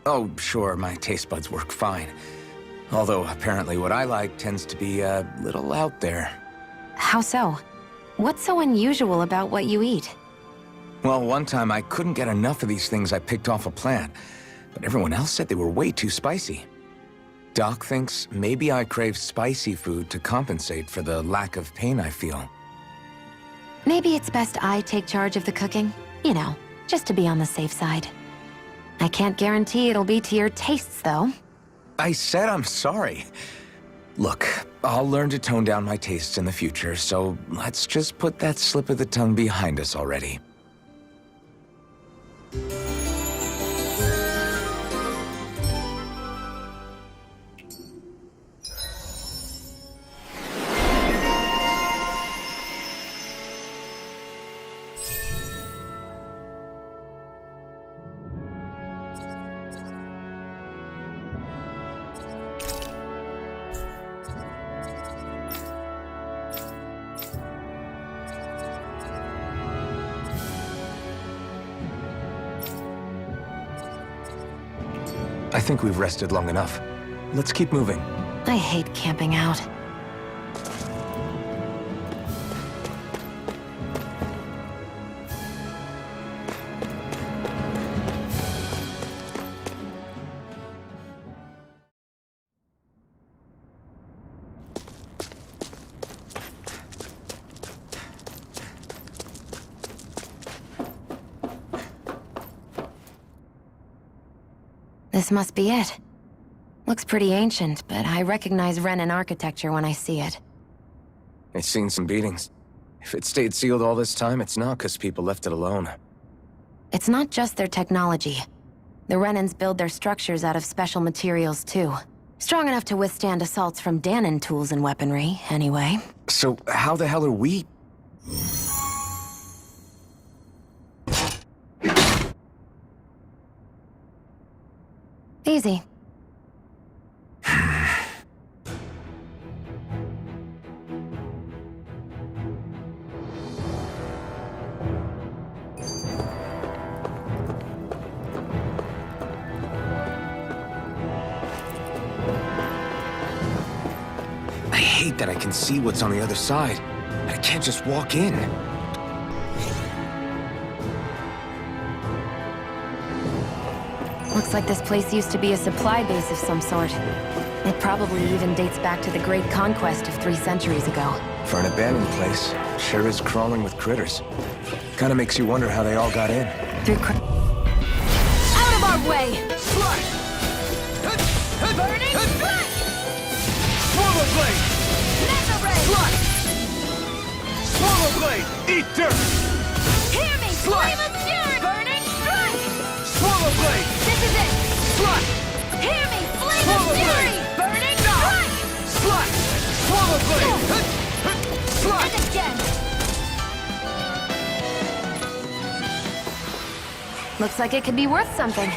Oh, sure, my taste buds work fine. Although apparently what I like tends to be a little out there. How so? What's so unusual about what you eat? Well, one time I couldn't get enough of these things I picked off a plant, but everyone else said they were way too spicy. Doc thinks maybe I crave spicy food to compensate for the lack of pain I feel. Maybe it's best I take charge of the cooking. You know, just to be on the safe side. I can't guarantee it'll be to your tastes, though. I said I'm sorry. Look, I'll learn to tone down my tastes in the future, so let's just put that slip of the tongue behind us already. I think we've rested long enough. Let's keep moving. I hate camping out. This must be it. Looks pretty ancient, but I recognize Renan architecture when I see it. It's seen some beatings. If it stayed sealed all this time, it's not because people left it alone. It's not just their technology. The Renans build their structures out of special materials, too. Strong enough to withstand assaults from Danon tools and weaponry, anyway. So how the hell are we... Easy. I hate that I can see what's on the other side. I can't just walk in. Looks like this place used to be a supply base of some sort. It probably even dates back to the Great Conquest of 3 centuries ago. For an abandoned place, sure is crawling with critters. Kinda makes you wonder how they all got in. Out of our way! Burning strike! Swallow blade! Mega ray! Slide! Swallow blade! Eat dirt! Hear me! Flame of fury! Burning strike! Swallow blade! This is it! Slide! Hear me! Flame of fury! Burning strike! Slide! Swallow blade! Slide! And again! Looks like it could be worth something.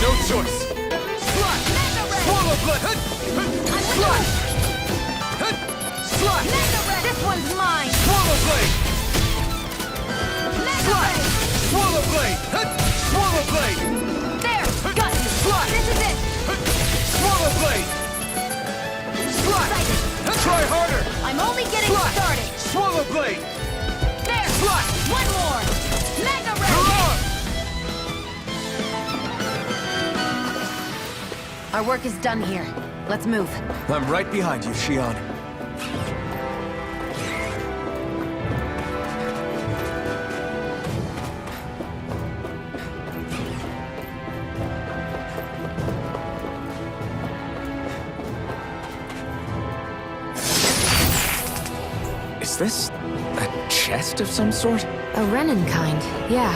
No choice! Slide! Swallow blade! Slide! Slide! This one's mine! Swallow blade! Slide! Swallow blade! Swallow blade! There! Got you! Slide! This is it! Swallow blade! Slide! Try harder! I'm only getting Slide! started! Swallow blade! There! Slide! One more! Mega You're ray! on! Our work is done here. Let's move. I'm right behind you, Shion. Is this a chest of some sort? A Renan kind, yeah.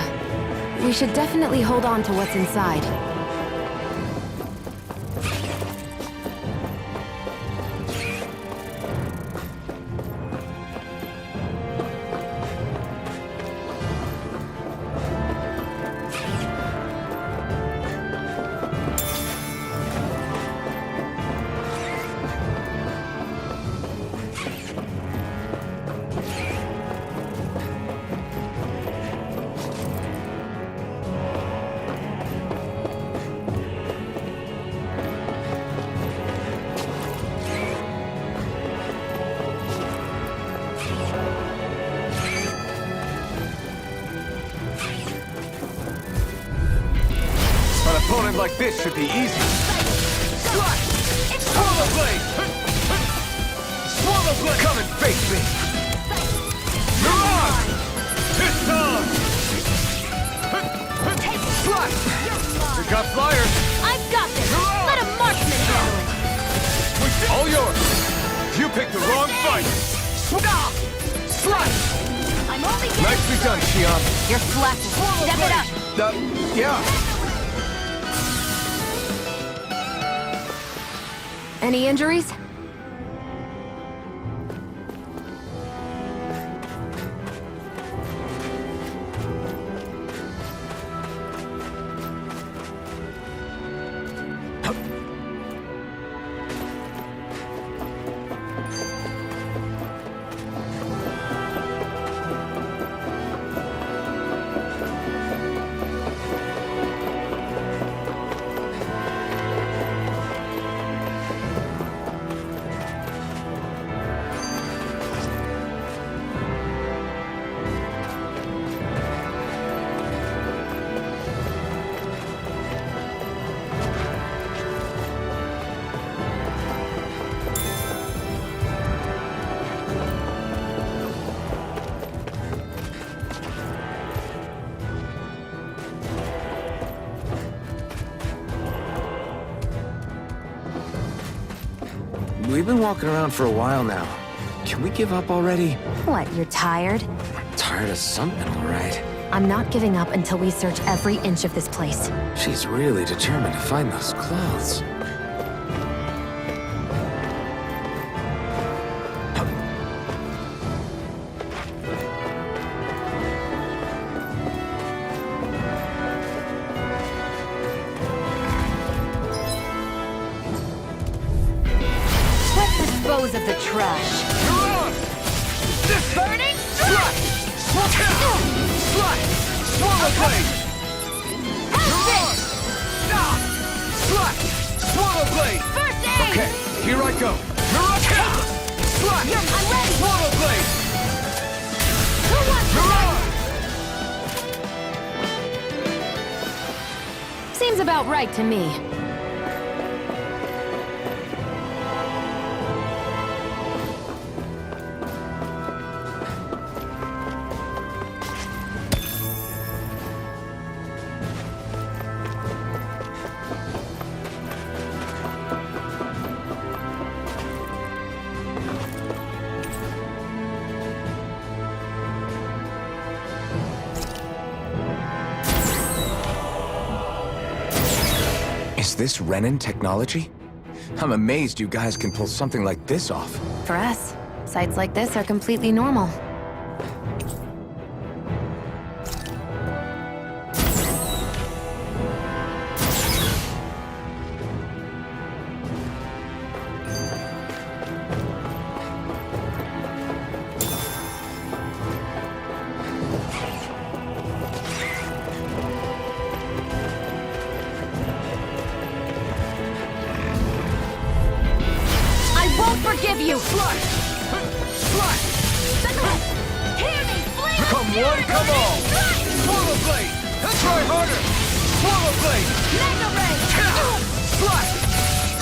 We should definitely hold on to what's inside. An opponent like this should be easy. Slide! Swallow blade! Swallow blade! Come and face me! You're on! It's on! Slide! We got flyers! I've got this! Let a marksman handle it! All yours! You picked the wrong fight! Stop! Slide! I'm only getting Nicely done, Shion. You're slacking. Step it up! Yeah. Any injuries? we've been walking around for a while now. Can we give up already? What, you're tired? Tired of something, all right. I'm not giving up until we search every inch of this place. She's really determined to find those clothes. Let's dispose of the trash. You're on! This Burning Slut! Slut! Swallow blade! You're on! Stop! Slut! Swallow blade! First aid! Okay, here I go. You're up! Slut! I'm ready! Swallow blade! Who wants You're on! Seems about right to me. Is this Renin technology? I'm amazed you guys can pull something like this off. For us, sites like this are completely normal. Forgive you! Slut! Slut! Hear me! Flame Come one, come all! Swallow blade! Try harder! Swallow blade! Mega Ray! Slut!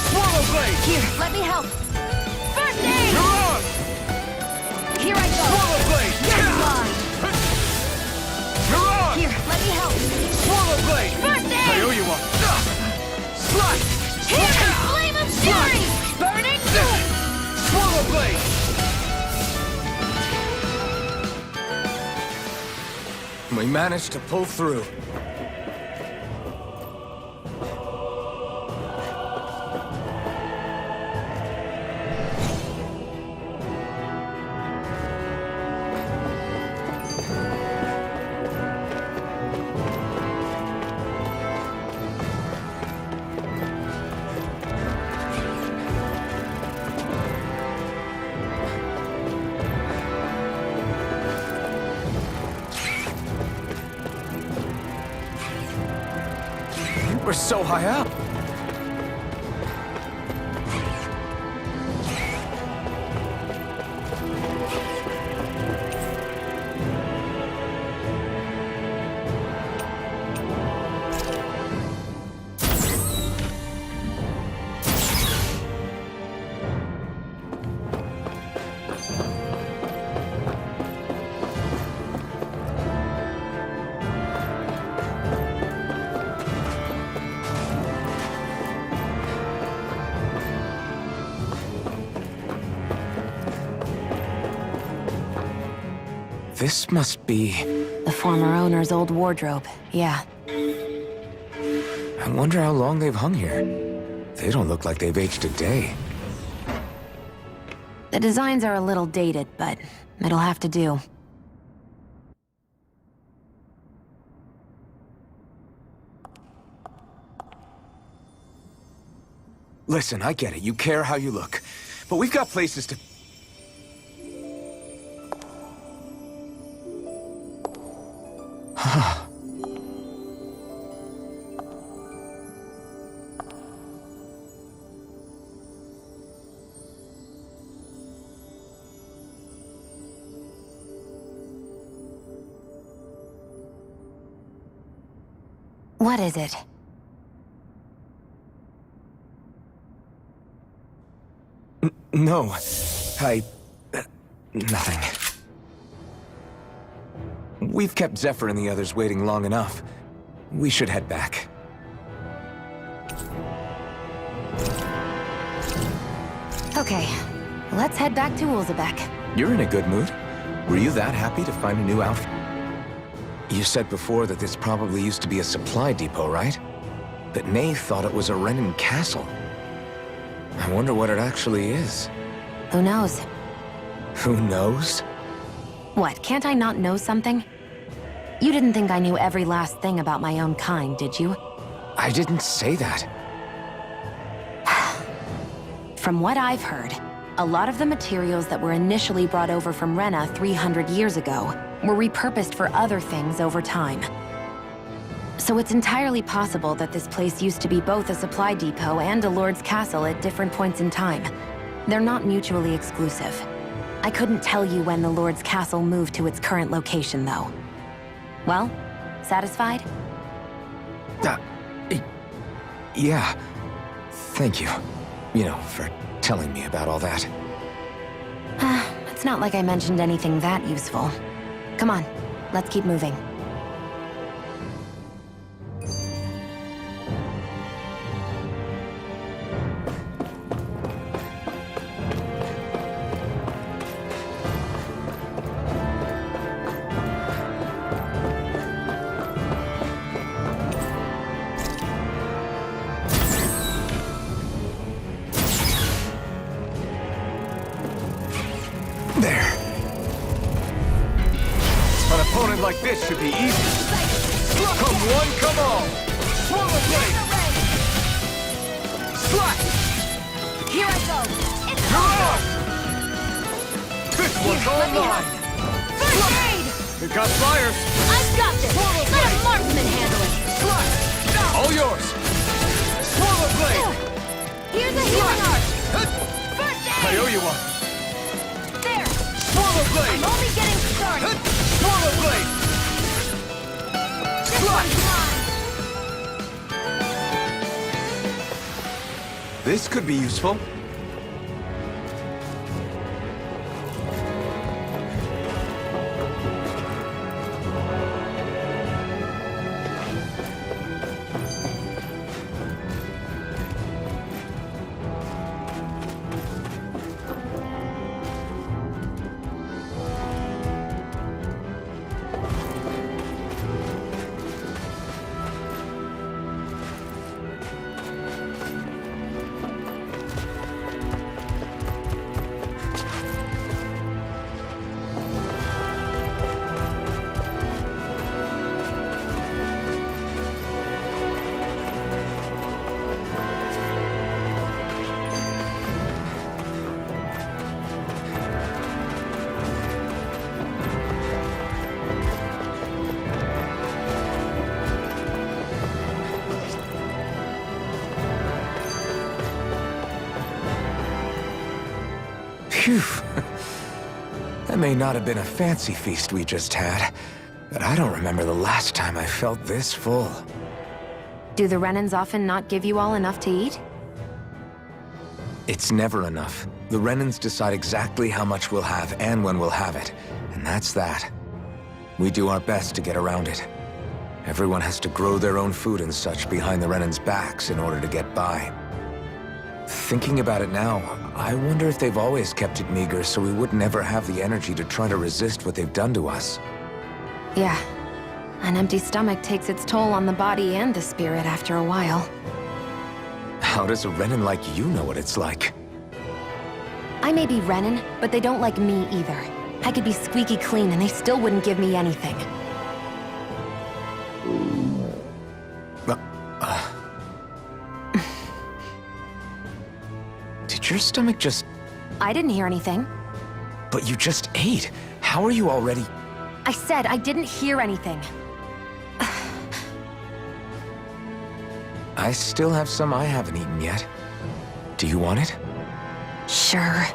Swallow blade! Here, let me help. First aid! You're on! Here I go! Swallow blade! You're mine! You're on! Here, let me help. Swallow blade! First aid! I owe you one! Slut! Here, flame of fury! Burning! Swallow blade! We managed to pull through. We're so high up. This must be... The former owner's old wardrobe, yeah. I wonder how long they've hung here. They don't look like they've aged a day. The designs are a little dated, but it'll have to do. Listen, I get it. You care how you look. But we've got places to... What is it? No. Nothing. We've kept Zephyr and the others waiting long enough. We should head back. Okay, let's head back to Ulzebek. You're in a good mood. Were you that happy to find a new outfit? You said before that this probably used to be a supply depot, right? But Nath thought it was a Renan castle. I wonder what it actually is. Who knows? Who knows? What, can't I not know something? You didn't think I knew every last thing about my own kind, did you? I didn't say that. From what I've heard, a lot of the materials that were initially brought over from Rena 300 years ago were repurposed for other things over time. So it's entirely possible that this place used to be both a supply depot and a lord's castle at different points in time. They're not mutually exclusive. I couldn't tell you when the lord's castle moved to its current location, though. Well, satisfied? Yeah. Thank you. You know, for telling me about all that. It's not like I mentioned anything that useful. Come on, let's keep moving. There. An opponent like this should be easy. Come one, come all. Swallow blade. Slash. Here I go! You're on. This one's all mine. First aid! You got flyers. I've got this! Swallow Let a blade. marksman handle it! Slash. All yours. Swallow blade. Here's a healing art! First I aid! owe you one. There! Swallow blade. I'm only getting started! Swallow blade. This one's mine! This could be useful. Phew. That may not have been a fancy feast we just had, but I don't remember the last time I felt this full. Do the Renans often not give you all enough to eat? It's never enough. The Renans decide exactly how much we'll have and when we'll have it, and that's that. We do our best to get around it. Everyone has to grow their own food and such behind the Renans' backs in order to get by. Thinking about it now, I wonder if they've always kept it meager so we would never have the energy to try to resist what they've done to us. Yeah. An empty stomach takes its toll on the body and the spirit after a while. How does a Renan like you know what it's like? I may be Renan, but they don't like me either. I could be squeaky clean and they still wouldn't give me anything. Did your stomach just... I didn't hear anything. But you just ate. How are you already... I said I didn't hear anything. I still have some I haven't eaten yet. Do you want it? Sure.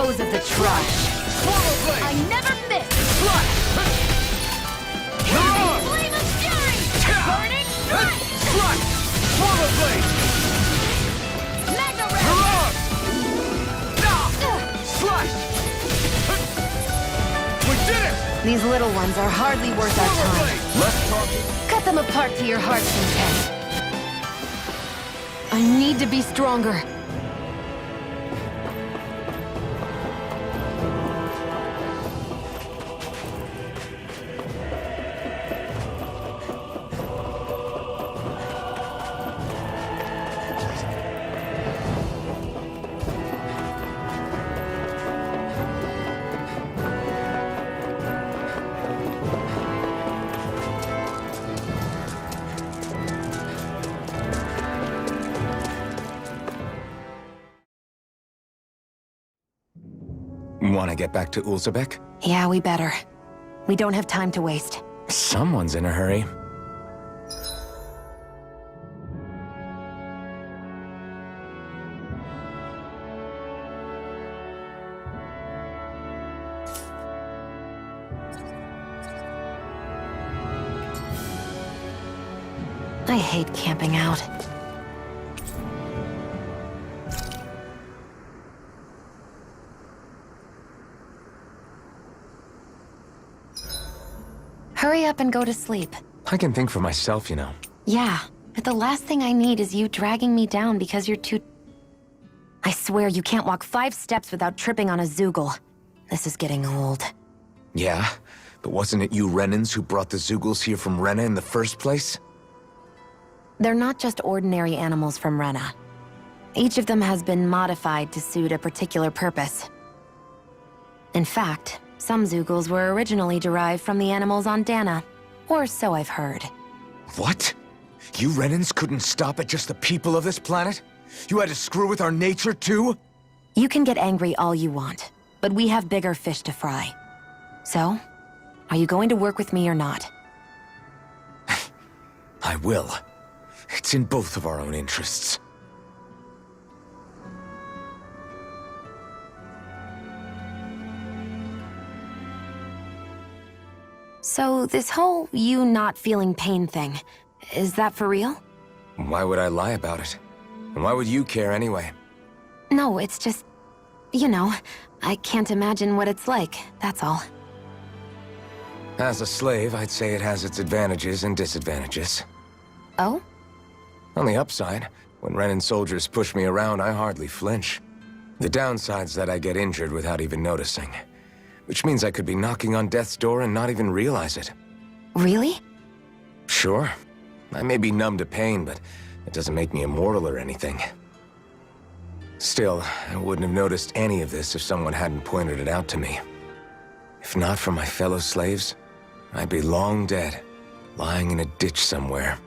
dispose of the trash. Swallow blade! I never miss! Slash! Mirage! Flame of fury! Burning strike! Slash! Swallow blade! Mega ray! Mirage! Slash! We did it! These little ones are hardly worth our Swallow time. blade! Left talking. Cut them apart to your heart's content. I need to be stronger. Want to get back to Ulzebek? Yeah, we better. We don't have time to waste. Someone's in a hurry. I hate camping out. Hurry up and go to sleep. I can think for myself, you know. Yeah, but the last thing I need is you dragging me down because you're too... I swear you can't walk 5 steps without tripping on a Zoogle. This is getting old. Yeah? But wasn't it you Renans who brought the Zoogles here from Rena in the first place? They're not just ordinary animals from Rena. Each of them has been modified to suit a particular purpose. In fact, some Zoogles were originally derived from the animals on Dana. Or so I've heard. What? You Renans couldn't stop at just the people of this planet? You had to screw with our nature too? You can get angry all you want, but we have bigger fish to fry. So, are you going to work with me or not? I will. It's in both of our own interests. So, this whole you not feeling pain thing, is that for real? Why would I lie about it? And why would you care anyway? No, it's just... You know, I can't imagine what it's like, that's all. As a slave, I'd say it has its advantages and disadvantages. Oh? On the upside, when Renan soldiers push me around, I hardly flinch. The downside's that I get injured without even noticing. Which means I could be knocking on death's door and not even realize it. Really? Sure. I may be numb to pain, but it doesn't make me immortal or anything. Still, I wouldn't have noticed any of this if someone hadn't pointed it out to me. If not for my fellow slaves, I'd be long dead, lying in a ditch somewhere.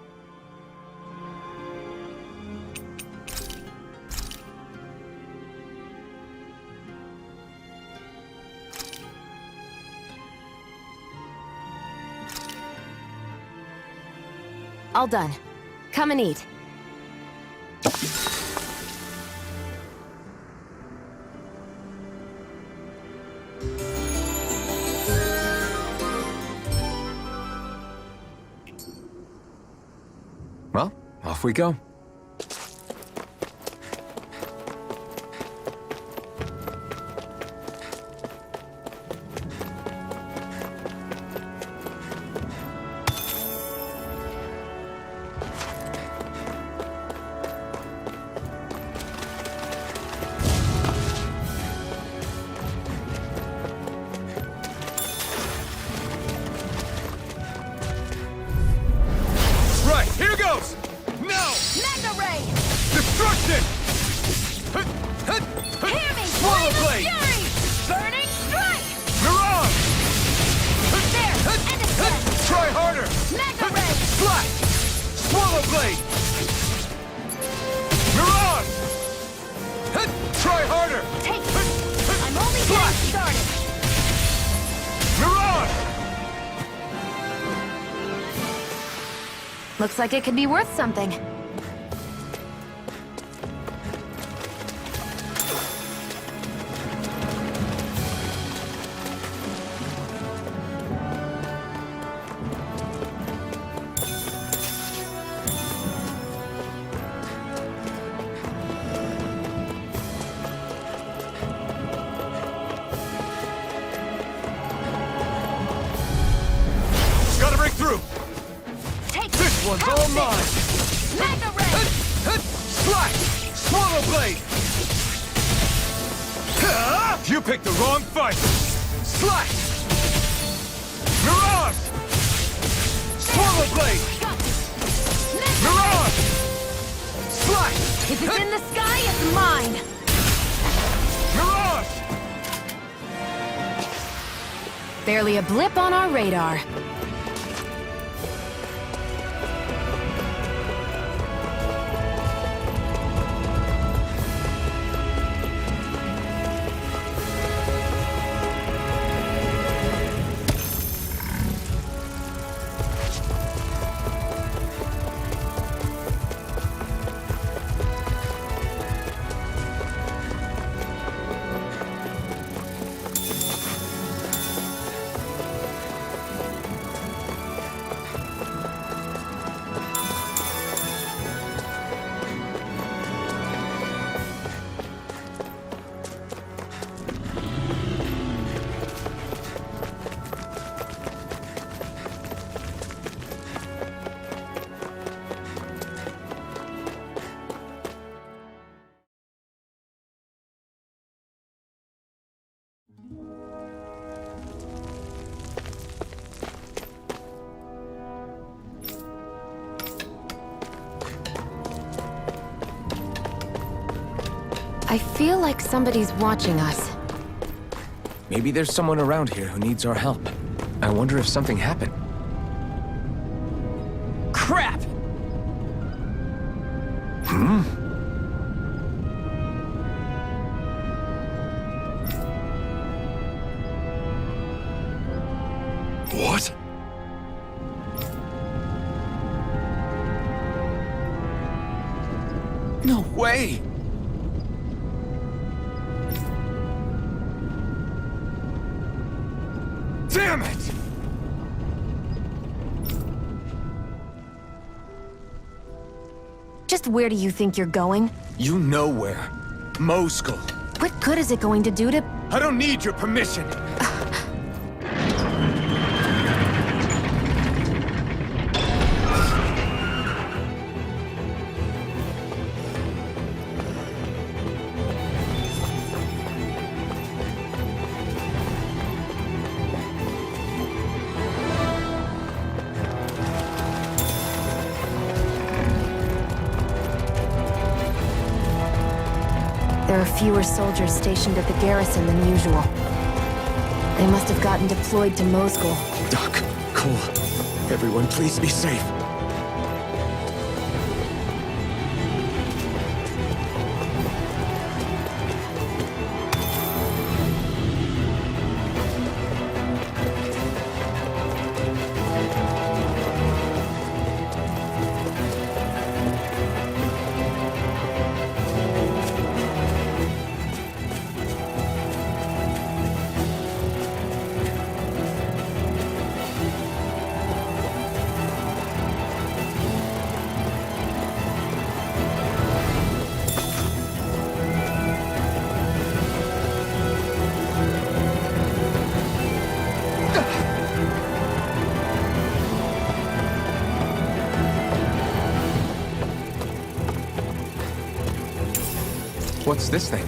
All done. Come and eat. Well, off we go. Right, here goes! No! Mega ray! Destruction! Hear me! Swallow Flame of blade! fury! Burning strike! Mirage! There! And a set! Try harder! Mega ray! Slash! Swallow blade! Mirage! Try harder! Take it! I'm only getting started! Mirage! Looks like it could be worth something. one's all mine! Mega Ray! Slash! Swallow Blade! You picked the wrong fight! Slash! Mirage! Swallow Blade! Mirage! Slash! If it's in the sky, it's mine! Mirage! Barely a blip on our radar. I feel like somebody's watching us. Maybe there's someone around here who needs our help. I wonder if something happened. Crap! What? No way! Damn it! Just where do you think you're going? You know where. Mosul. What good is it going to do to... I don't need your permission. There are fewer soldiers stationed at the garrison than usual. They must have gotten deployed to Mosul. Doc, Cole, everyone please be safe. What's this thing?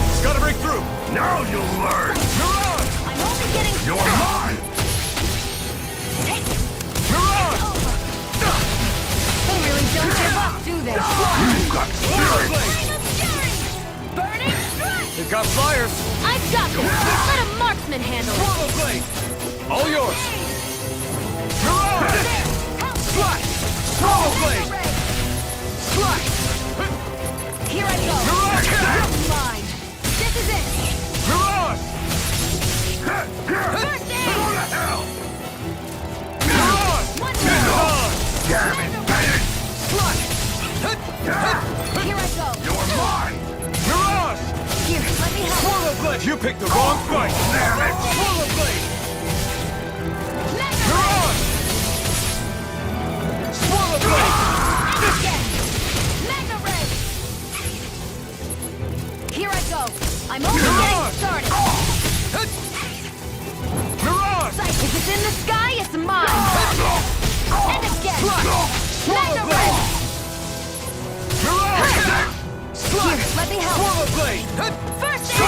It's gotta break through! Now you'll learn! Mirage! I'm only getting... You're mine! Mirage! They really don't give up, do they? You've got spirit! Burning strike! They've got flyers! I've got this! Let a marksman handle it! Swallow Blade! All yours! Mirage! Slash! Swallow Blade! Slash! Here I go! Mirage! That's mine! This is it! Mirage! First aid! Go to hell! Mirage! One more! Damn it, bitch! Slash! Here I go! You're mine! Mirage! Here, let me help! Swallow Blade! You picked the wrong fight! Damn it! Swallow Blade! Mega Mirage! Swallow blade! And again! Mega Ray! Here I go! I'm only getting started! Mirage! If it's in the sky, it's mine! And again! Mega Ray! Mirage! Here, let me help! Swallow blade! First aid!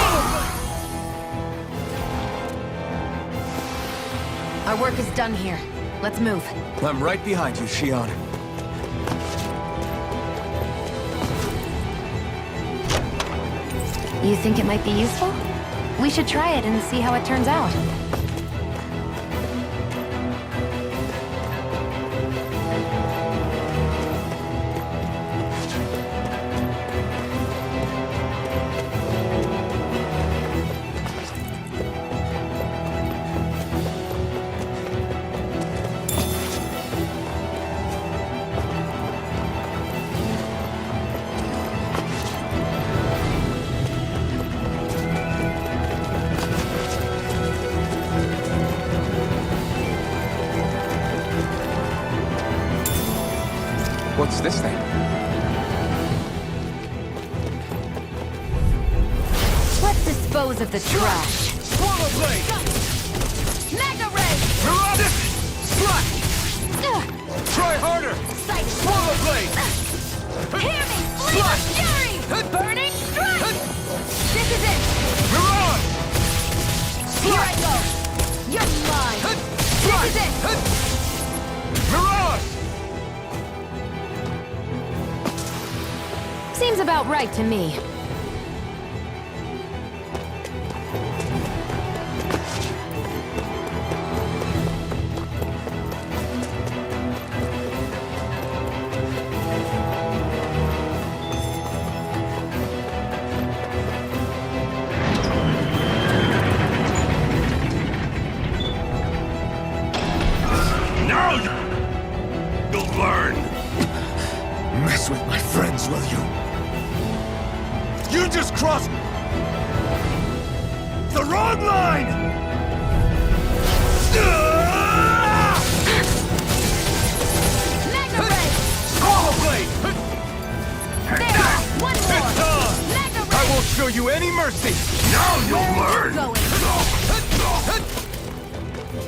Our work is done here. Let's move. I'm right behind you, Shion. You think it might be useful? We should try it and see how it turns out. What's this thing? Let's dispose of the trash. Swallow blade! Mega Ray! Mirage! Slash! Try harder! Sight! Swallow blade! Hear me! Flame of fury! Burning strike! This is it! Mirage! Here I go! You're mine! This is it! Mirage! Seems about right to me. Now you'll learn! Mess with my friends, will you? You just crossed the wrong line! Mega Ray! Swallow blade! There! One It's more! on! Mega I Ray! won't show you any mercy! Now Where you'll are you learn! going?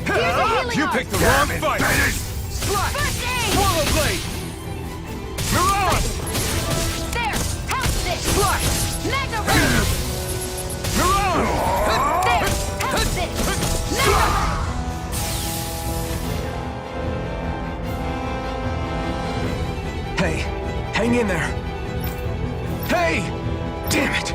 Here's a healing You arm. picked the wrong fight! Slash! First aid! Swallow blade! Mirage! There! House this! Slash! Mega Ray! Mirage! There! House this! Mega! Hey, hang in there. Hey! Damn it!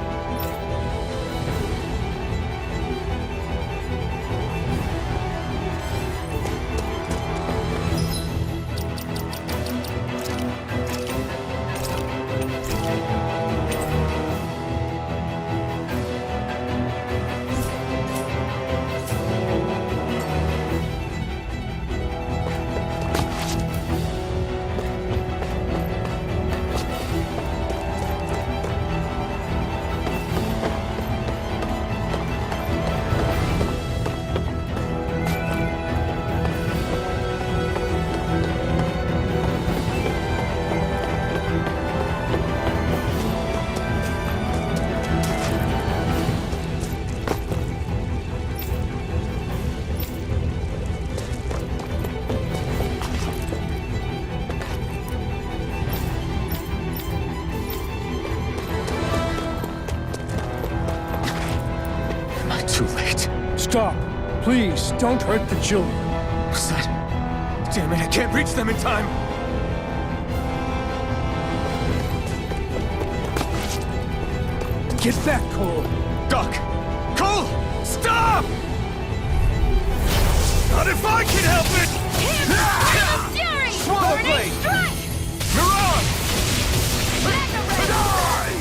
Too late. Stop. Please, don't hurt the children. What's that? Damn it, I can't reach them in time! Get back, Cole. Doc! Cole! Stop! Not if I can help it! Fury! Swallow Burning blade! strike! Mirage! Mega Ray! Die!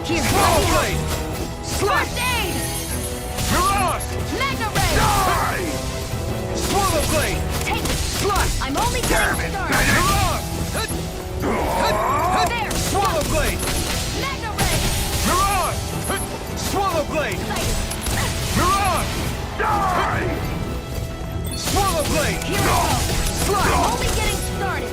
Here, Swallow let me blade! help. Slash! First aid! Mirage! Mega Ray! Die! Swallow blade! Take it! Slash! I'm only getting started! Mirage! There! Swallow blade! Mega Ray! Mirage! Swallow blade! Sight! Mirage! Die! Swallow blade! Here we go! Slash! I'm only getting started!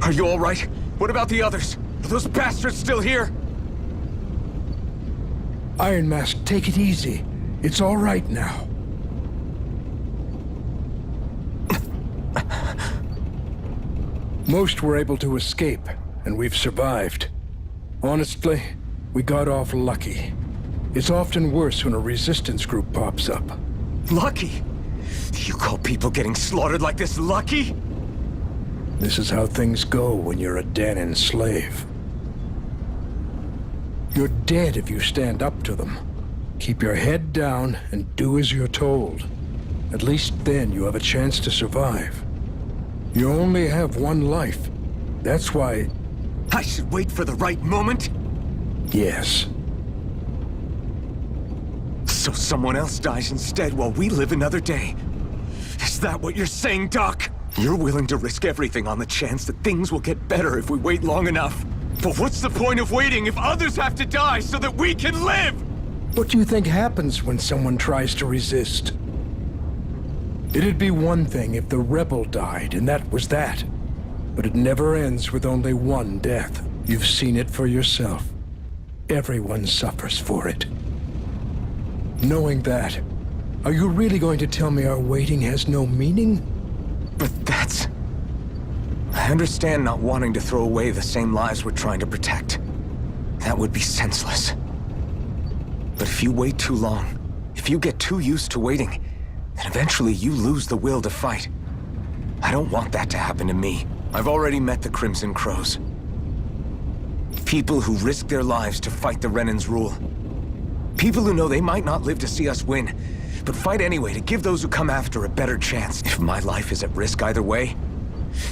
Are you all right? What about the others? Are those bastards still here? Iron Mask, take it easy. It's all right now. Most were able to escape, and we've survived. Honestly, we got off lucky. It's often worse when a resistance group pops up. Lucky? You call people getting slaughtered like this lucky? This is how things go when you're a Danon slave. You're dead if you stand up to them. Keep your head down and do as you're told. At least then you have a chance to survive. You only have one life. That's why... I should wait for the right moment? Yes. So someone else dies instead while we live another day. Is that what you're saying, Doc? You're willing to risk everything on the chance that things will get better if we wait long enough. But what's the point of waiting if others have to die so that we can live? What do you think happens when someone tries to resist? It'd be one thing if the rebel died, and that was that. But it never ends with only one death. You've seen it for yourself. Everyone suffers for it. Knowing that, are you really going to tell me our waiting has no meaning? But that's... I understand not wanting to throw away the same lives we're trying to protect. That would be senseless. But if you wait too long, if you get too used to waiting, then eventually you lose the will to fight. I don't want that to happen to me. I've already met the Crimson Crows. People who risk their lives to fight the Renan's rule. People who know they might not live to see us win, but fight anyway to give those who come after a better chance. If my life is at risk either way,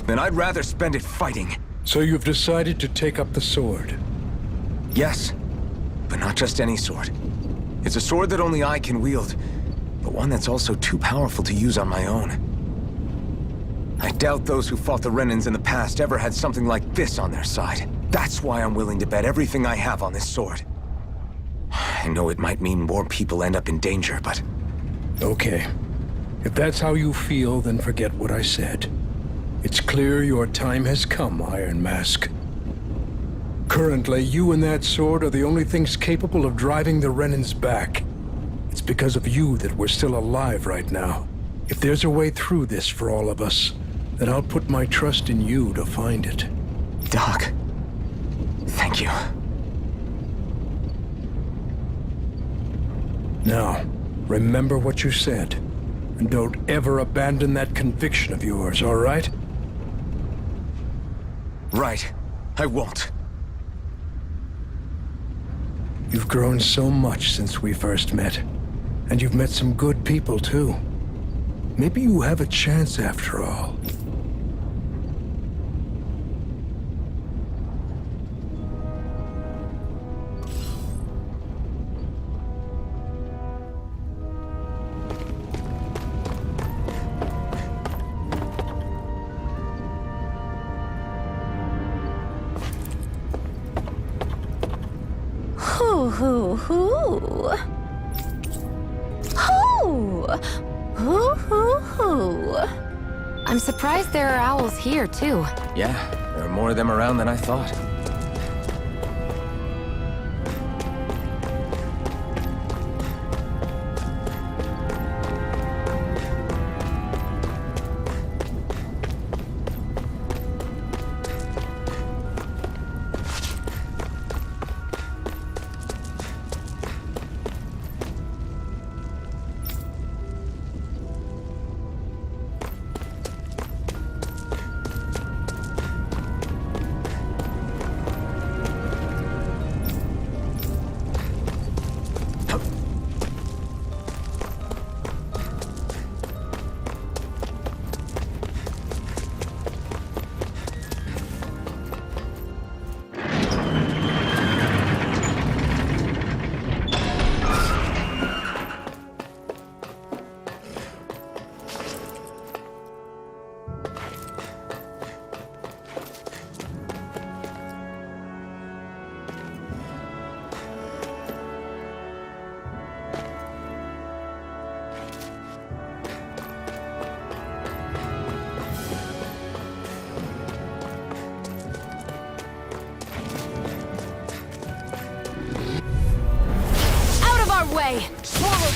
then I'd rather spend it fighting. So you've decided to take up the sword? Yes, but not just any sword. It's a sword that only I can wield, but one that's also too powerful to use on my own. I doubt those who fought the Renans in the past ever had something like this on their side. That's why I'm willing to bet everything I have on this sword. I know it might mean more people end up in danger, but... Okay. If that's how you feel, then forget what I said. It's clear your time has come, Iron Mask. Currently, you and that sword are the only things capable of driving the Renans back. It's because of you that we're still alive right now. If there's a way through this for all of us, then I'll put my trust in you to find it. Doc, thank you. Now, remember what you said, and don't ever abandon that conviction of yours, all right? Right. I won't. You've grown so much since we first met, and you've met some good people, too. Maybe you have a chance after all. Hoo hoo hoo. Hoo! Hoo hoo hoo. I'm surprised there are owls here, too. Yeah, there are more of them around than I thought.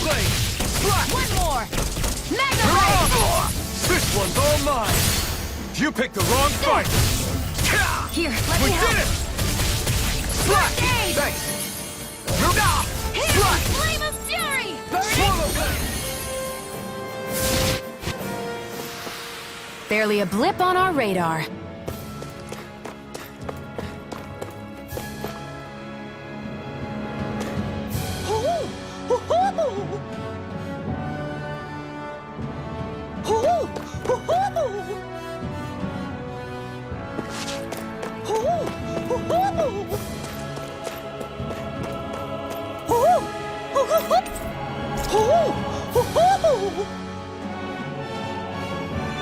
blade! Slash! One more! Mega Hurrah! This one's all mine! You picked the wrong fight! Here, let We me help. did it! Slash! Aid! Thanks! Here, Slash! Flame of Fury! Swallow blade! Barely a blip on our radar.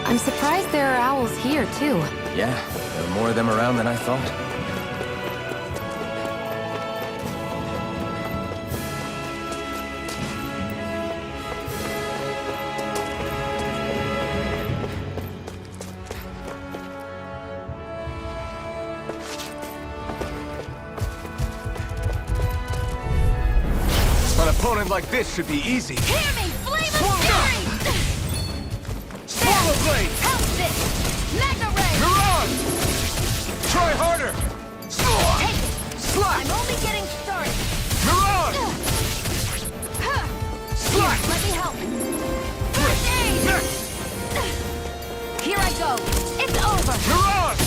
I'm surprised there are owls here, too. Yeah, there are more of them around than I thought. An opponent like this should be easy. Hear me! Flame of Swallow. Fury! Swallow blade! Help this! Mega Ray! Mirage! Try harder! Take it! Slash! I'm only getting started. Mirage! Slash! Let me help. First aid! Next! Here I go. It's over. Mirage!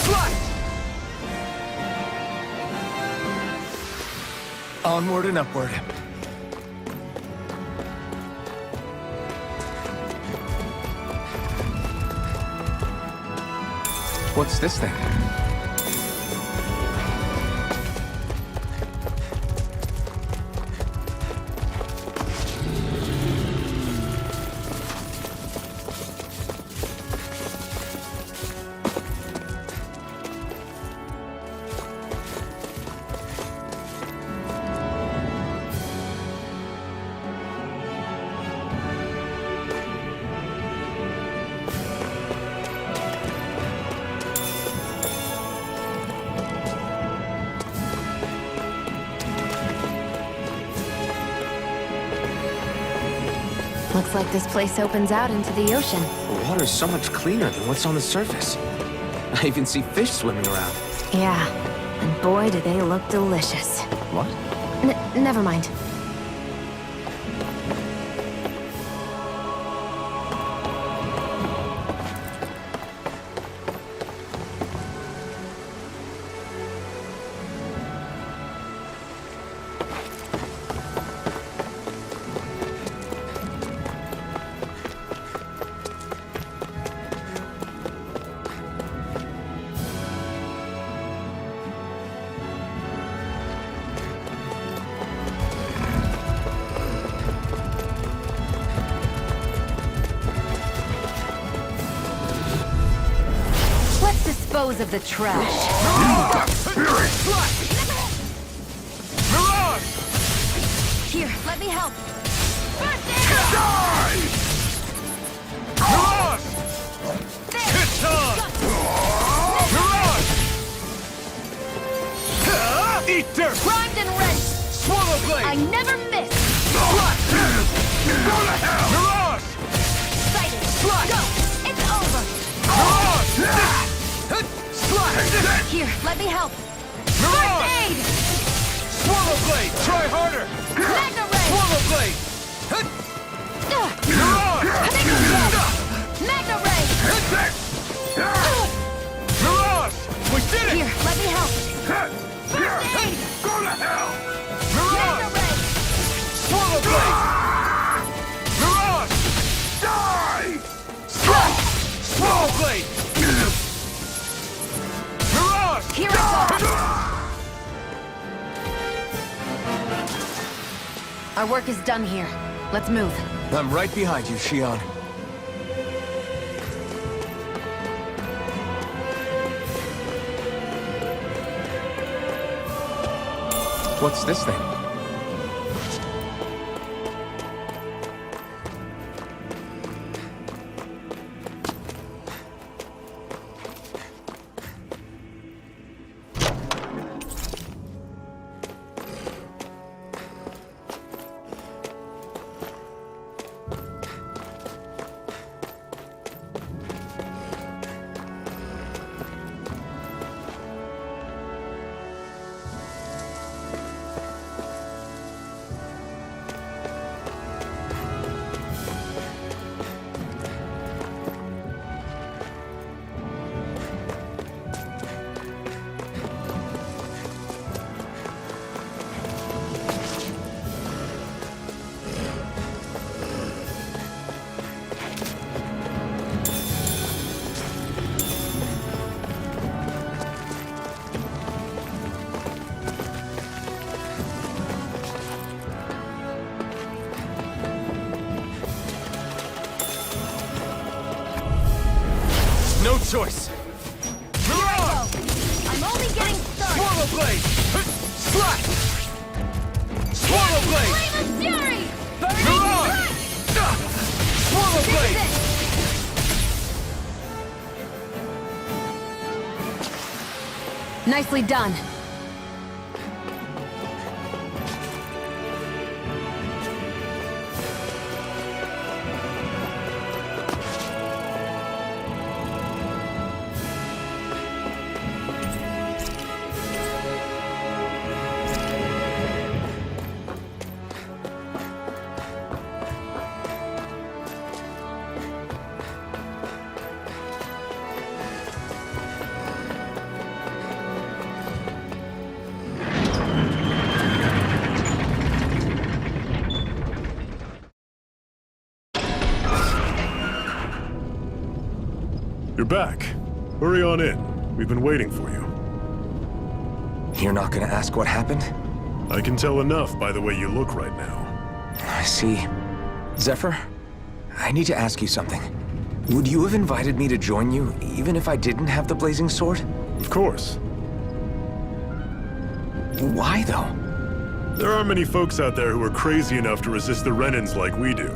Slash! Onward and upward. What's this thing? Looks like this place opens out into the ocean. The water's so much cleaner than what's on the surface. I even see fish swimming around. Yeah, and boy, do they look delicious. What? Never mind. Let's dispose of the trash. Mirage! Here, let me help. First aid! Die! Mirage! It's on! Mirage! Eat dirt! Primed and ready. Swallow blade! I never miss. Slash! Go to hell! Mirage! Sighted. Slash! Go. It's over. Mirage! Slash! Here, let me help. Mirage! First aid! Swallow blade! Try harder! Mega Ray! Swallow blade! Mirage! Mega Ray! Mirage! We did it! Here, let me help. First aid! Go to hell! Mega Mirage! Ray! Swallow blade! Mirage! Die! Slash! Swallow blade! Mirage! Here I go. Our work is done here. Let's move. I'm right behind you, Shion. What's this thing? choice. I'm only getting started! Swallow blade! Slash! Swallow blade! Flame of fury! Swallow blade! Nicely done. You're back. Hurry on in. We've been waiting for you. You're not gonna ask what happened? I can tell enough by the way you look right now. I see. Zephyr, I need to ask you something. Would you have invited me to join you, even if I didn't have the blazing sword? Of course. Why, though? There aren't many folks out there who are crazy enough to resist the Renans like we do.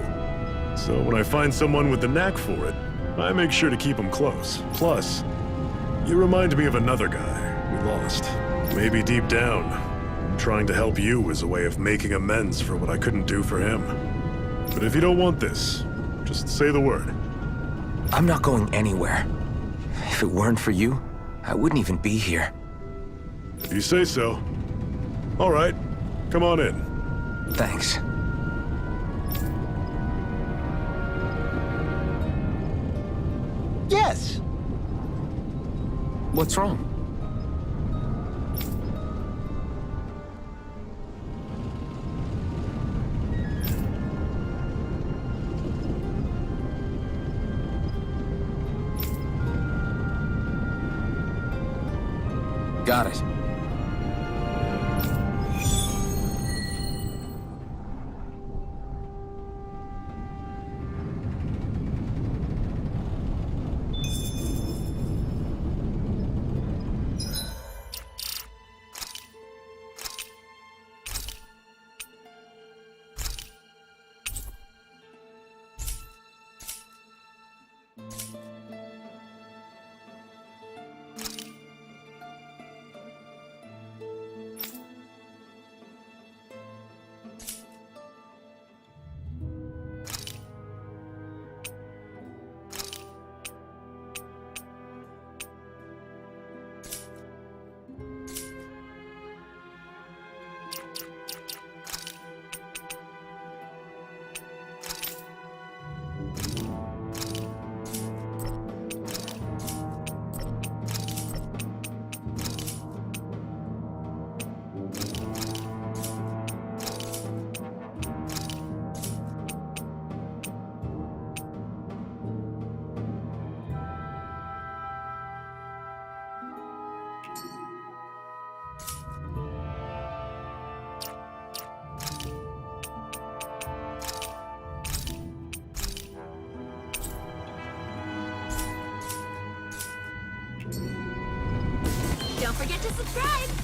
So when I find someone with the knack for it, I make sure to keep them close. Plus, you remind me of another guy we lost. Maybe deep down, trying to help you is a way of making amends for what I couldn't do for him. But if you don't want this, just say the word. I'm not going anywhere. If it weren't for you, I wouldn't even be here. If you say so. All right, come on in. Thanks. Yes! What's wrong? Got it. Don't forget to subscribe!